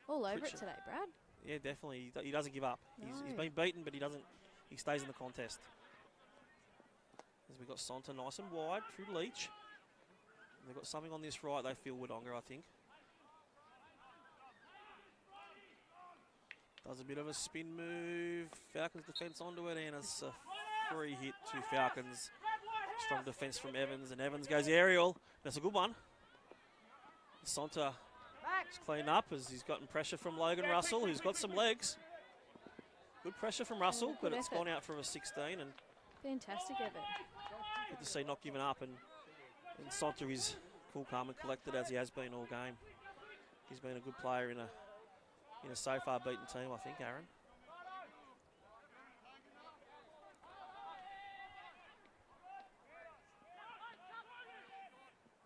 All over it today, Brad. Yeah, definitely. He doesn't give up. No. He's been beaten, but he stays in the contest. As we've got Sonta nice and wide through Leach. And they've got something on this right, they feel Wodonga, I think. Does a bit of a spin move. Falcons defence onto it, and it's a free hit to Falcons. Strong defence from Evans, and Evans goes aerial. That's a good one. Sonta is clean up as he's gotten pressure from Logan Russell, who's got some legs. Good pressure from Russell, but it's gone out for a 16. And fantastic effort. good to see not giving up. And Sonta is cool, calm and collected as he has been all game. He's been a good player in a so far beaten team, I think, Aaron.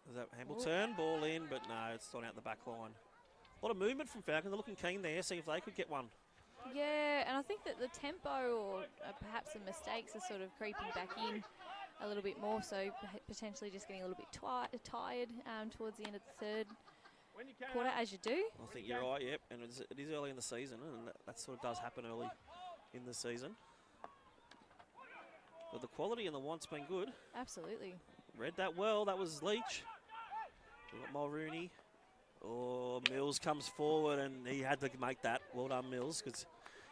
Is that Hamilton? Ball in, but no, it's gone out the back line. A lot of movement from Falcons. They're looking keen there, see if they could get one. Yeah, and I think that the tempo or perhaps the mistakes are sort of creeping back in. a little bit more, so potentially just getting a little bit tired towards the end of the third quarter, as you do. I think you're right, yep. And it is early in the season, and that sort of does happen early in the season. But the quality and the want's been good. Absolutely. Read that well. That was Leach. We've got Mulrooney. Oh, Mills comes forward, and he had to make that. Well done, Mills, because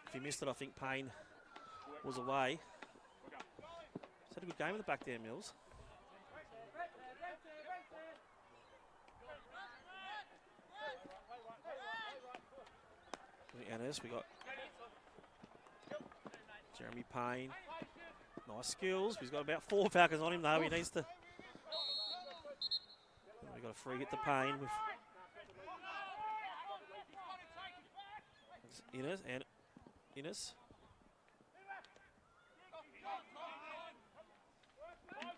if he missed it, I think Payne was away. He's had a good game in the back there, Mills. Ennis, we got Jeremy Payne. Nice skills. He's got about 4 Falcons on him, though. He needs to. We got a free hit to Payne with Innes and Innes.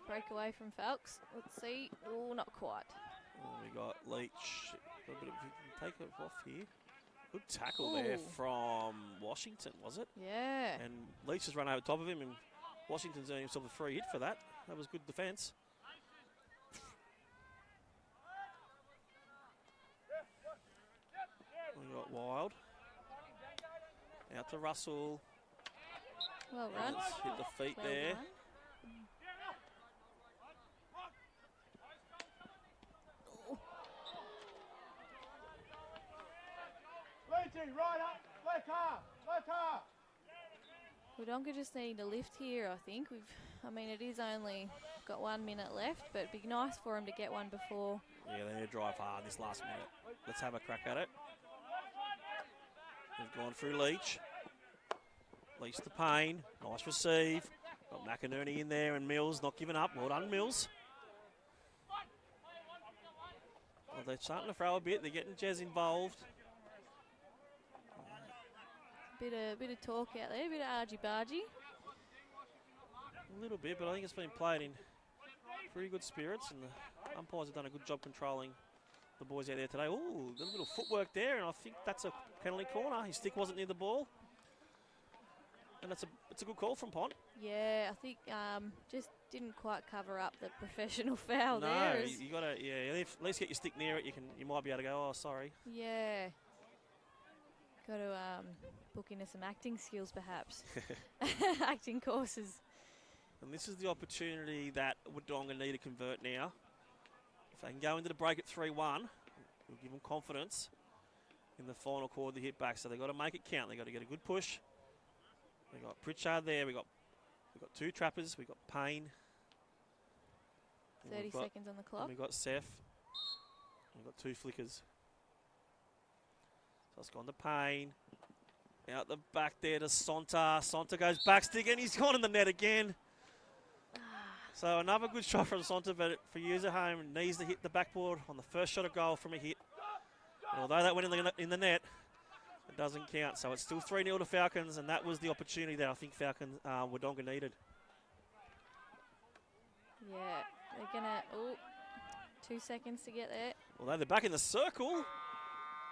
Breakaway from Falks. Let's see. Oh, not quite. We got Leach. Got a bit of, take it off here. Good tackle there from Washington, was it? Yeah. And Leach has run over top of him, and Washington's earned himself a free hit for that. That was good defence. We got Wild. Out to Russell. Well run. Let's hit the feet Well there. done. Right up, left half. Wodonga just needing to lift here, I think. I mean, it is only got 1 minute left, but it'd be nice for him to get one before. Yeah, they need to drive hard this last minute. Let's have a crack at it. They've gone through Leach. Leach to Payne. Nice receive. Got McInerney in there, and Mills not giving up. Well done, Mills. Well, they're starting to throw a bit. They're getting Jez involved. Bit of talk out there, bit of argy-bargy. A little bit, but I think it's been played in pretty good spirits, and the umpires have done a good job controlling the boys out there today. Ooh, a little footwork there, and I think that's a penalty corner. His stick wasn't near the ball, and it's a good call from Pont. Yeah, I think just didn't quite cover up the professional foul No, there. you got to at least get your stick near it. You might be able to go, oh, sorry. Yeah. Got to book into some acting skills, perhaps. Acting courses. And this is the opportunity that Wodonga need to convert now. If they can go into the break at 3-1, we'll give them confidence in the final quarter to hit back. So they've got to make it count. They've got to get a good push. We've got Pritchard there. We've got 2 trappers. We've got Payne. 30 seconds on the clock. And we've got Seth. We've got 2 flickers. So it's gone to Payne. Out the back there to Sonta. Sonta goes back stick, and he's gone in the net again. So another good shot from Sonta, but for you at home, needs to hit the backboard on the first shot of goal from a hit. And although that went in the net, it doesn't count. So it's still 3-0 to Falcons, and that was the opportunity that I think Falcons Wodonga needed. Yeah, they're gonna. Oh, 2 seconds to get there. Although they're back in the circle,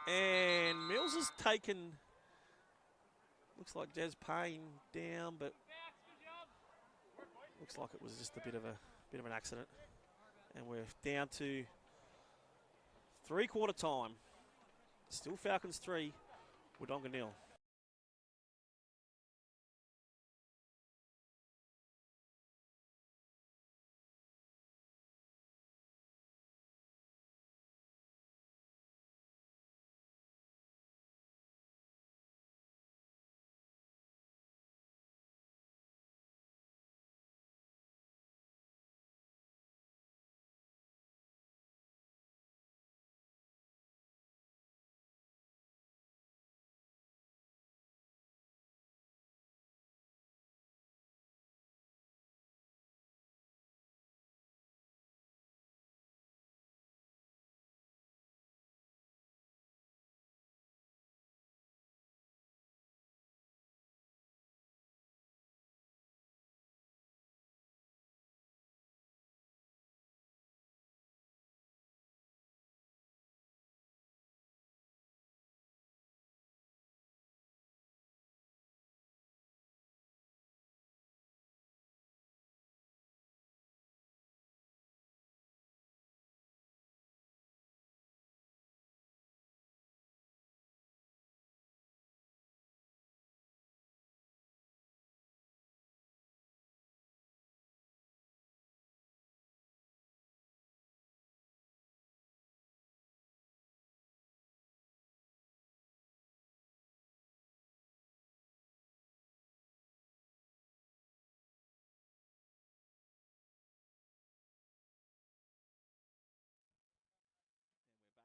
and Mills has taken. Looks like Jez Payne down, but looks like it was just a bit of an accident. And we're down to 3-quarter time. Still Falcons 3, Wodonga 0.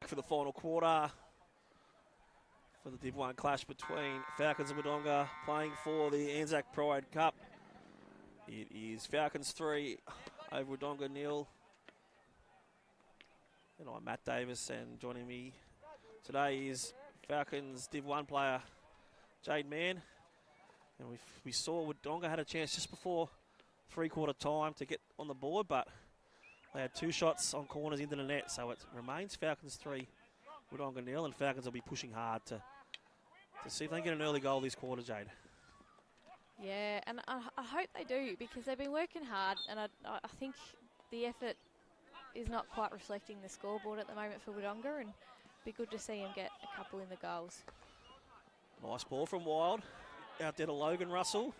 for the final quarter for the Div 1 clash between Falcons and Wodonga, playing for the Anzac Pride Cup. It is Falcons 3 over Wodonga 0. And I'm Matt Davis, and joining me today is Falcons Div 1 player Jade Mann. And we saw Wodonga had a chance just before three-quarter time to get on the board, but they had 2 shots on corners into the net, so it remains Falcons 3, Wodonga 0, and Falcons will be pushing hard to see if they can get an early goal this quarter, Jade. Yeah, and I hope they do, because they've been working hard, and I think the effort is not quite reflecting the scoreboard at the moment for Wodonga, and be good to see him get a couple in the goals. Nice ball from Wild, out there to Logan Russell.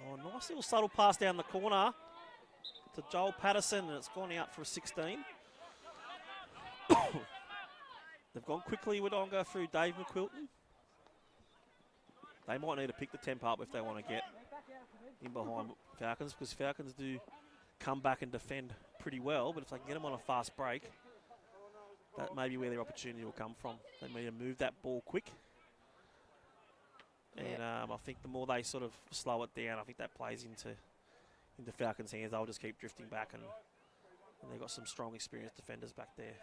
Oh, nice little subtle pass down the corner to Joel Patterson, and it's gone out for a 16. They've gone quickly, Wodonga, through Dave McQuilton. They might need to pick the tempo up if they want to get in behind Falcons, because Falcons do come back and defend pretty well, but if they can get them on a fast break, that may be where their opportunity will come from. They need to move that ball quick. And I think the more they sort of slow it down, I think that plays into Falcons' hands. They'll just keep drifting back, and they've got some strong, experienced defenders back there.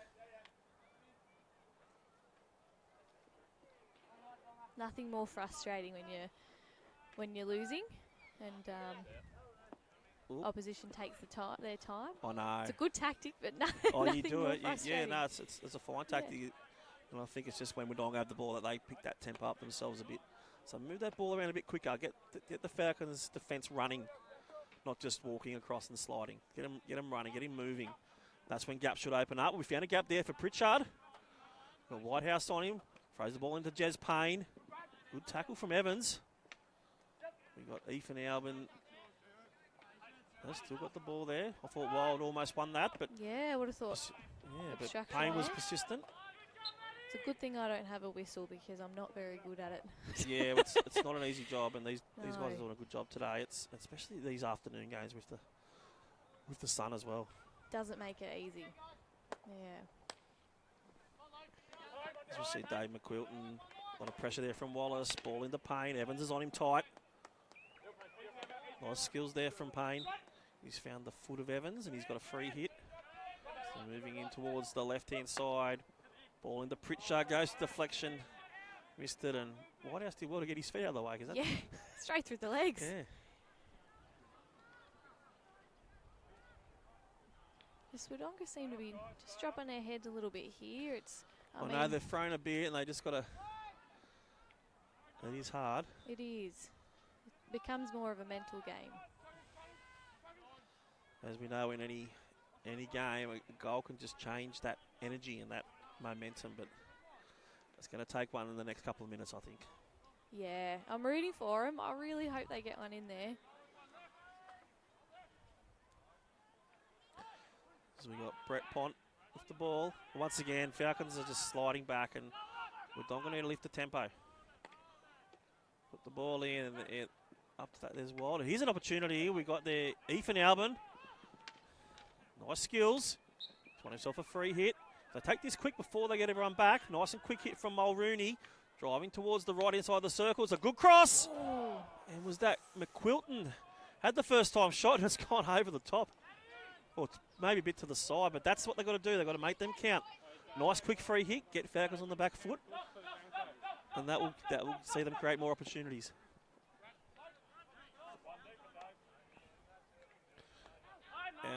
Nothing more frustrating when you're losing, and opposition takes their time. I know. It's a good tactic, but Oh, nothing you do more it. frustrating. No, it's a fine tactic. And I think it's just when Wodonga have the ball that they pick that tempo up themselves a bit. So move that ball around a bit quicker. Get the Falcons' defence running, not just walking across and sliding. Get them running, get him moving. That's when gaps should open up. We found a gap there for Pritchard. Got Whitehouse on him. Throws the ball into Jez Payne. Good tackle from Evans. We got Ethan Albin. They've still got the ball there. I thought Wild almost won that, but Yeah, I would have thought. but Obstruction Payne was there. persistent. It's a good thing I don't have a whistle, because I'm not very good at it. Yeah, it's not an easy job, and these guys No. are doing a good job today. It's especially these afternoon games with the sun as well. Doesn't make it easy. Yeah. As we see Dave McQuilton, a lot of pressure there from Wallace. Ball into Payne. Evans is on him tight. Nice skills there from Payne. He's found the foot of Evans, and he's got a free hit. So moving in towards the left-hand side. Ball into Pritchard, goes to deflection. Missed it, and Whitehouse did well to get his feet out of the way. Yeah, straight through the legs. Yeah. Just Wodonga seem to be just dropping their heads a little bit here. I know they've thrown a bit, and they just got to. It is hard. It is. It becomes more of a mental game. As we know, in any game, a goal can just change that energy and that momentum, but it's going to take one in the next couple of minutes, I think. Yeah, I'm rooting for them. I really hope they get one in there. So we got Brett Pont with the ball. Once again, Falcons are just sliding back, and Wodonga need to lift the tempo. Put the ball in, and up to that, there's Wilder. Here's an opportunity here. We got there Ethan Albin. Nice skills. He's won himself a free hit. They take this quick before they get everyone back. Nice and quick hit from Mulrooney. Driving towards the right inside the circle. It's a good cross. Ooh. And was that McQuilton? Had the first time shot, and it's gone over the top. Or maybe a bit to the side, but that's what they've got to do. They've got to make them count. Nice quick free hit. Get Falcons on the back foot. And that will see them create more opportunities.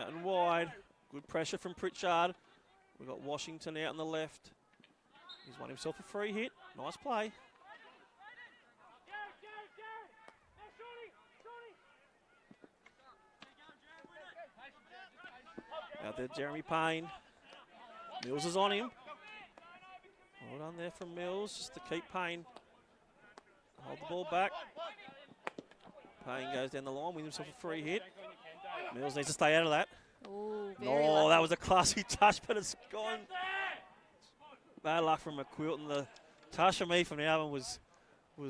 Out and wide. Good pressure from Pritchard. We've got Washington out on the left. He's won himself a free hit. Nice play. Out there, Jeremy Payne. Mills is on him. Well done there from Mills, just to keep Payne. Hold the ball back. Payne goes down the line, wins himself a free hit. Mills needs to stay out of that. Ooh, very No, lucky. that was a classy touch, but it's gone. Bad luck from McQuilton. The touch from Ethan Alvin was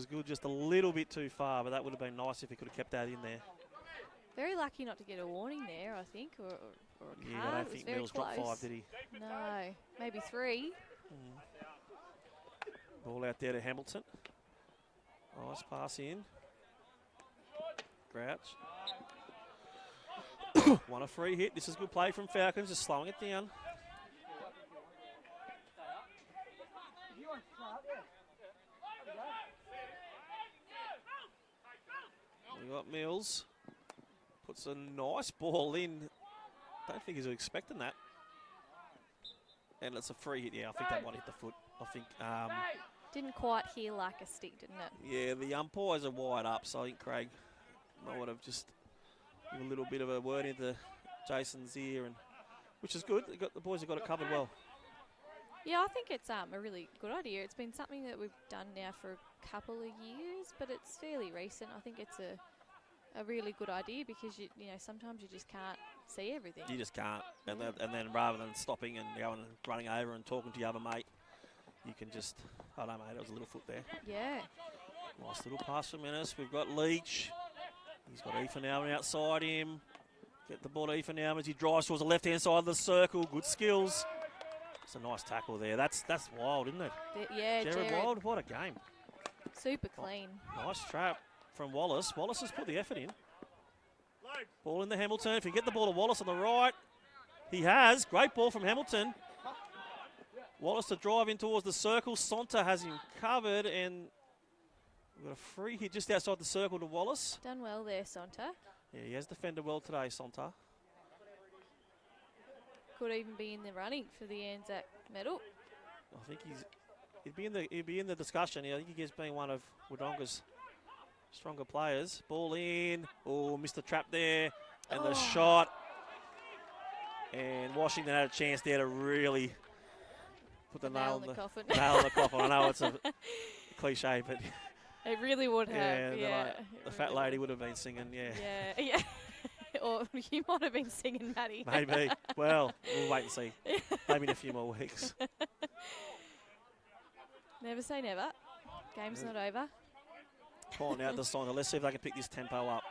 good, just a little bit too far, but that would have been nice if he could have kept that in there. Very lucky not to get a warning there, I think, or a Yeah, I card. don't It was think very Mills close. dropped 5, did he? No, maybe 3. Ball out there to Hamilton. Nice pass in. Grouch. Won a free hit. This is good play from Falcons, just slowing it down. We got Mills. Puts a nice ball in. Don't think he's expecting that. And it's a free hit. Yeah, I think that might hit the foot. I think. Didn't quite hear like a stick, didn't it? Yeah, the umpires are wide up, so I think Craig might want to just give a little bit of a word into Jason's ear, and which is good. The boys have got it covered well. Yeah, I think it's a really good idea. It's been something that we've done now for a couple of years, but it's fairly recent. I think it's a really good idea because you know sometimes you just can't see everything. You just can't, and then rather than stopping and going and running over and talking to your other mate, you can just. Oh no, mate, it was a little foot there. Yeah. Nice little pass from Menace. We've got Leach. He's got Ethan Allen outside him. Get the ball to Ethan Allen as he drives towards the left-hand side of the circle. Good skills. It's a nice tackle there. That's wild, isn't it? Yeah, Jared Wild, what a game. Super clean. Nice trap from Wallace. Wallace has put the effort in. Ball in the Hamilton. If you get the ball to Wallace on the right, he has. Great ball from Hamilton. Wallace to drive in towards the circle. Sonta has him covered, and we've got a free hit just outside the circle to Wallace. Done well there, Sonta. Yeah, he has defended well today, Sonta. Could even be in the running for the Anzac medal. I think he'd be in the discussion. Yeah, I think he's been one of Wodonga's stronger players. Ball in. Oh, missed the trap there, and the shot. And Washington had a chance there to really put the nail in the coffin. Nail in the coffin. I know it's a cliche, but it really would have. Yeah, the fat lady would have been singing. Yeah. Or you might have been singing, Maddie. Maybe. Well, we'll wait and see. Maybe in a few more weeks. Never say never. Game's not over. Calling out the sign. Let's see if they can pick this tempo up.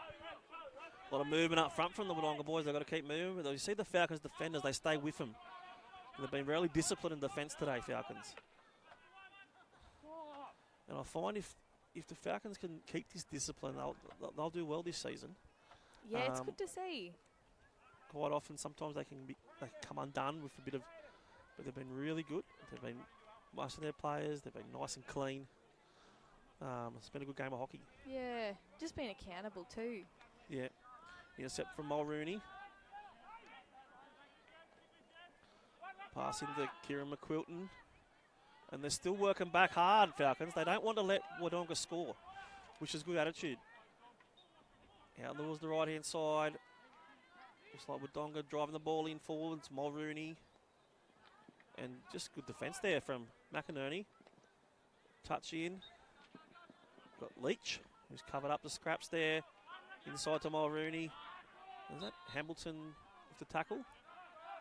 A lot of movement up front from the Wodonga boys. They've got to keep moving. But you see the Falcons defenders, they stay with them. They've been really disciplined in defence today, Falcons. And I find if the Falcons can keep this discipline, they'll do well this season. Yeah, it's good to see. Quite often, sometimes they come undone with a bit of, but they've been really good. They've been most of their players. They've been nice and clean. It's been a good game of hockey. Yeah, just being accountable too. Yeah, intercept from Mulrooney. Pass into Kieran McQuilton. And they're still working back hard, Falcons. They don't want to let Wodonga score, which is good attitude. Out towards the right-hand side. Looks like Wodonga driving the ball in forwards. Mulrooney. And just good defence there from McInerney. Touch in. Got Leach, who's covered up the scraps there. Inside to Mulrooney. Is that Hamilton with the tackle?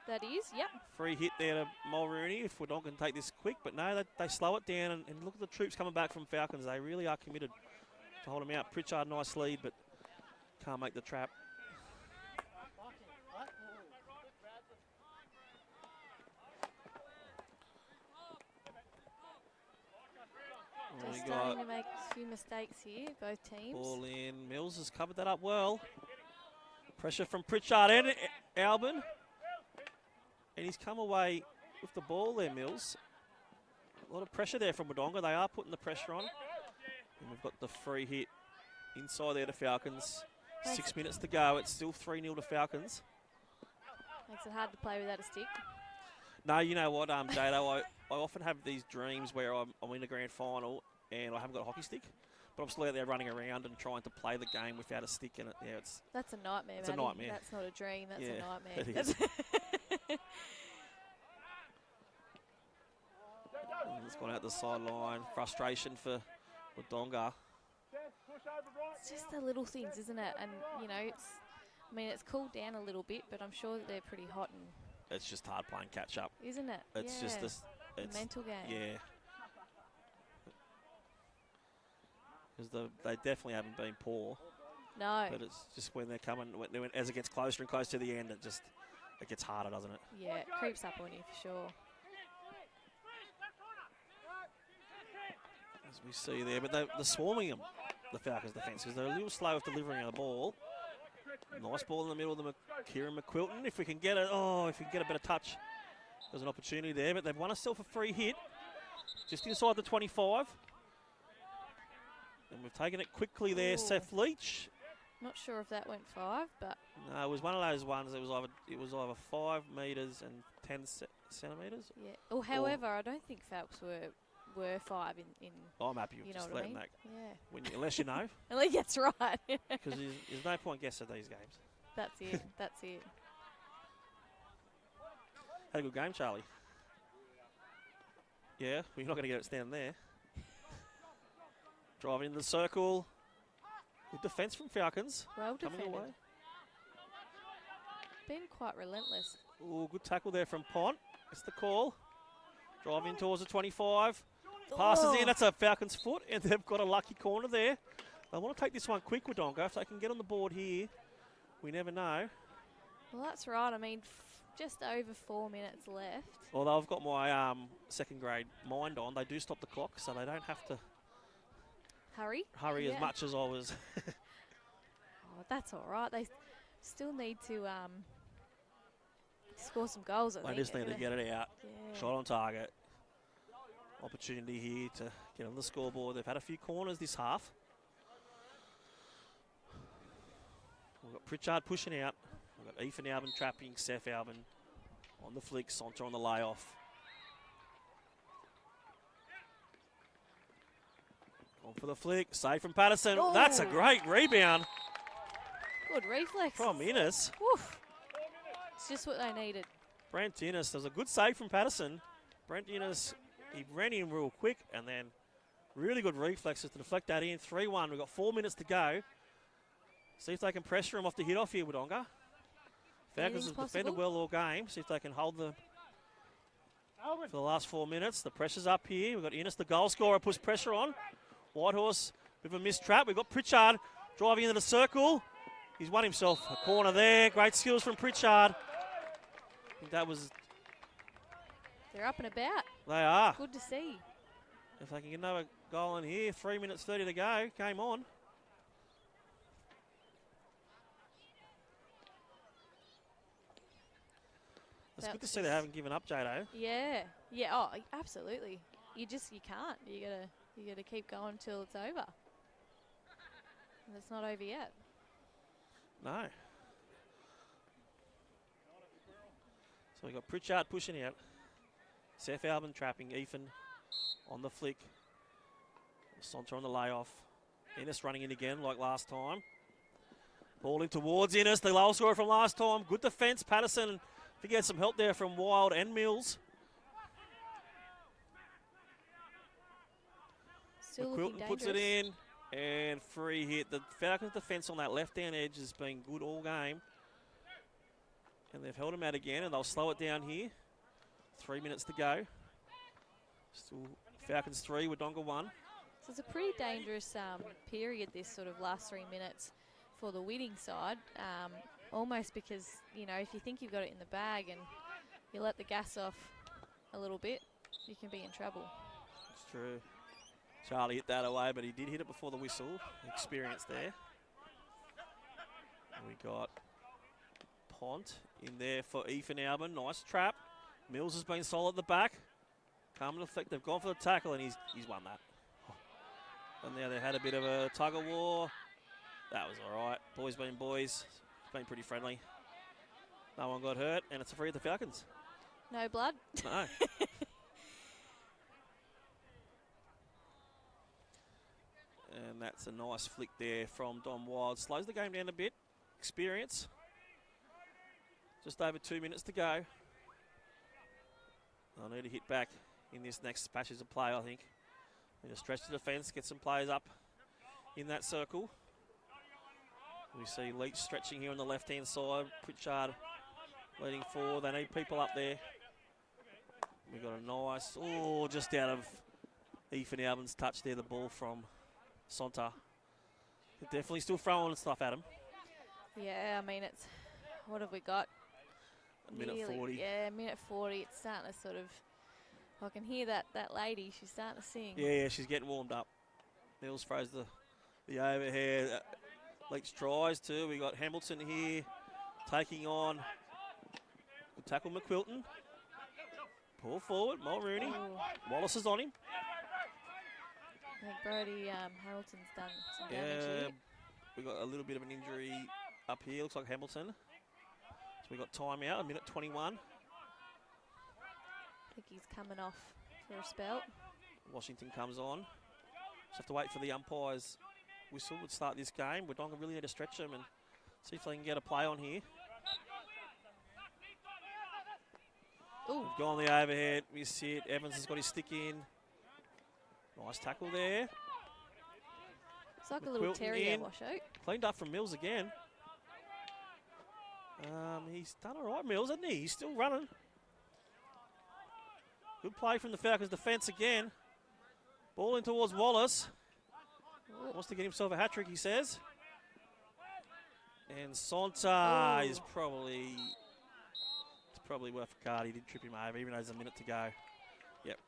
That is, yep. Free hit there to Mulrooney if Wodonga can take this quick. But no, they slow it down. And look at the troops coming back from Falcons. They really are committed to hold them out. Pritchard, nice lead, but can't make the trap. They're starting to make a few mistakes here, both teams. Ball in. Mills has covered that up well. Pressure from Pritchard and Albin. And he's come away with the ball there, Mills. A lot of pressure there from Wodonga. They are putting the pressure on. And we've got the free hit inside there to Falcons. 6 minutes to go. It's still 3-0 to Falcons. Makes it hard to play without a stick. No, you know what, Jado, I often have these dreams where I'm in a grand final and I haven't got a hockey stick, but I'm still out there running around and trying to play the game without a stick in it. Yeah, that's a nightmare, It's a nightmare. That's not a dream, that's a nightmare. It is. It's gone out the sideline. Frustration for Wodonga. It's just the little things, isn't it? And, you know, it's cooled down a little bit, but I'm sure that they're pretty hot and... It's just hard playing catch up. Isn't it? It's just this. It's a mental game. Yeah. Because they definitely haven't been poor. No. But it's just when they're coming, as it gets closer and closer to the end, it gets harder, doesn't it? Yeah, it creeps up on you for sure. As we see there, but they're swarming them, the Falcons defence, because they're a little slow with delivering the ball. Nice ball in the middle of the Kieran McQuilton. If we can get it, if we can get a better touch, there's an opportunity there. But they've won themselves a free hit, just inside the 25. And we've taken it quickly there, Ooh. Seth Leach. Not sure if that went 5, but No, it was one of those ones. It was either 5 metres and 10 centimetres. yeah. Or however, I don't think Falcons were 5 in I'm happy with you know just what I letting mean? that. Yeah. Unless you know, At least that's right. because there's no point guessing these games. That's it. That's it. Had a good game, Charlie. Yeah, well, you're not going to get it standing there. Driving into the circle. Good defence from Falcons. Well Coming defended. away. Been quite relentless. Oh, good tackle there from Pont. That's the call. Driving towards the 25. Passes in. That's a Falcons foot, and they've got a lucky corner there. I want to take this one quick, Wodonga. If they can get on the board here, we never know. Well, that's right. I mean, just over 4 minutes left. Although I've got my second grade mind on, they do stop the clock, so they don't have to Hurry. hurry Yeah. as much as I was. Oh, that's all right. They still need to score some goals. I They think. just need to get it out. Yeah. Shot on target. Opportunity here to get on the scoreboard. They've had a few corners this half. We've got Pritchard pushing out. We've got Ethan Albin trapping, Seth Albin on the flick, Sonta on the layoff. On for the flick, save from Patterson. Oh. That's a great rebound Good reflex. from Innes. Woof. It's just what they needed. Brent Innes, there's a good save from Patterson. Brent Innes, he ran in real quick and then really good reflexes to deflect that in. 3-1, we've got 4 minutes to go. See if they can pressure him off the hit off here, Wodonga. Falcons have defended well all game. See if they can hold the for the last 4 minutes. The pressure's up here. We've got Innes, the goal scorer, puts pressure on. Whitehorse, bit of a missed trap. We've got Pritchard driving into the circle. He's won himself a corner there. Great skills from Pritchard. I think that was... They're up and about. They are. Good to see. If they can get another goal in here, 3 minutes 30 to go. Game on. It's good to see they haven't given up, Jado. Yeah. Yeah. Oh, absolutely. You can't. You gotta keep going till it's over. And it's not over yet. No. So we got Pritchard pushing out. Seth Albin trapping. Ethan on the flick. Sonta on the layoff. Innes running in again like last time. Ball in towards Innes, the low scorer from last time. Good defence, Patterson. I think he had some help there from Wild and Mills. Still looking McQuilton dangerous. puts it in. And free hit. The Falcons' defence on that left-hand edge has been good all game. And they've held him out again, and they'll slow it down here. 3 minutes to go. Still Falcons 3, Wodonga 1. So it's a pretty dangerous period, this sort of last 3 minutes for the winning side. Almost because, if you think you've got it in the bag and you let the gas off a little bit, you can be in trouble. It's true. Charlie hit that away, but he did hit it before the whistle. Experience there. And we got Pont in there for Ethan Albin. Nice trap. Mills has been solid at the back. Coming to effect. They've gone for the tackle, and he's won that. And now they had a bit of a tug of war. That was all right. Boys being boys. It's been pretty friendly. No one got hurt, and it's a free at the Falcons. No blood? No. And that's a nice flick there from Dom Wild. Slows the game down a bit. Experience. Just over 2 minutes to go. I need to hit back in this next patches of play, I think. Need to stretch the defence, get some players up in that circle. We see Leach stretching here on the left-hand side. Pritchard leading forward. They need people up there. We've got a nice, just out of Ethan Albin's touch there, the ball from Sonta. They're definitely still throwing stuff at him. Yeah, I mean, what have we got? Minute 40. Yeah, minute 40. It's starting to sort of I can hear that lady. She's starting to sing. Yeah, she's getting warmed up. Mills throws the overhead. Leaks tries too. We got Hamilton here taking on. Good tackle McQuilton. Pull forward, Mulrooney. Wallace is on him. I think Brody Hamilton's done some damage here. We got a little bit of an injury up here. Looks like Hamilton. So we got time out, 1:21. I think he's coming off for a spell. Washington comes on. Just have to wait for the umpire's whistle would start this game. Wodonga really need to stretch them and see if they can get a play on here. Ooh. We've gone the overhead. We see it. Evans has got his stick in. Nice tackle there. It's like a little McQuilton terrier in. washout. Cleaned up from Mills again. He's done all right, Mills, hasn't he? He's still running. Good play from the Falcons defence again. Ball in towards Wallace. Wants to get himself a hat-trick, he says. And Sonta is probably worth a card. He did trip him over, even though there's a minute to go. Yep.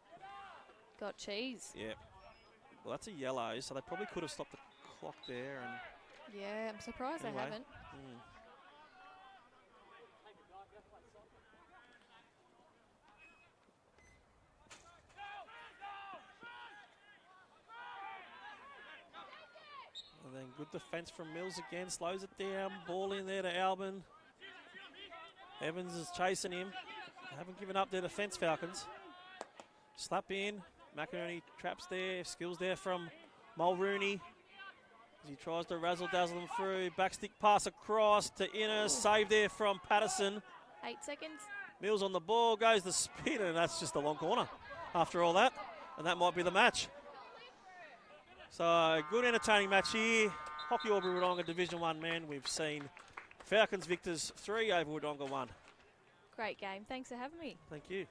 Got cheese. Yep. Well, that's a yellow, so they probably could have stopped the clock there. And Yeah, I'm surprised anyway. they haven't. And then good defence from Mills again, slows it down. Ball in there to Albin. Evans is chasing him. They haven't given up their defence, Falcons. Slap in. McInerney traps there. Skills there from Mulrooney. As he tries to razzle-dazzle them through. Backstick pass across to Innes. Save there from Patterson. 8 seconds. Mills on the ball, goes the spin, and that's just a long corner after all that. And that might be the match. So, a good entertaining match here. Hockey Albury Wodonga Division 1 men. We've seen Falcons victors 3 over Wodonga 1. Great game. Thanks for having me. Thank you.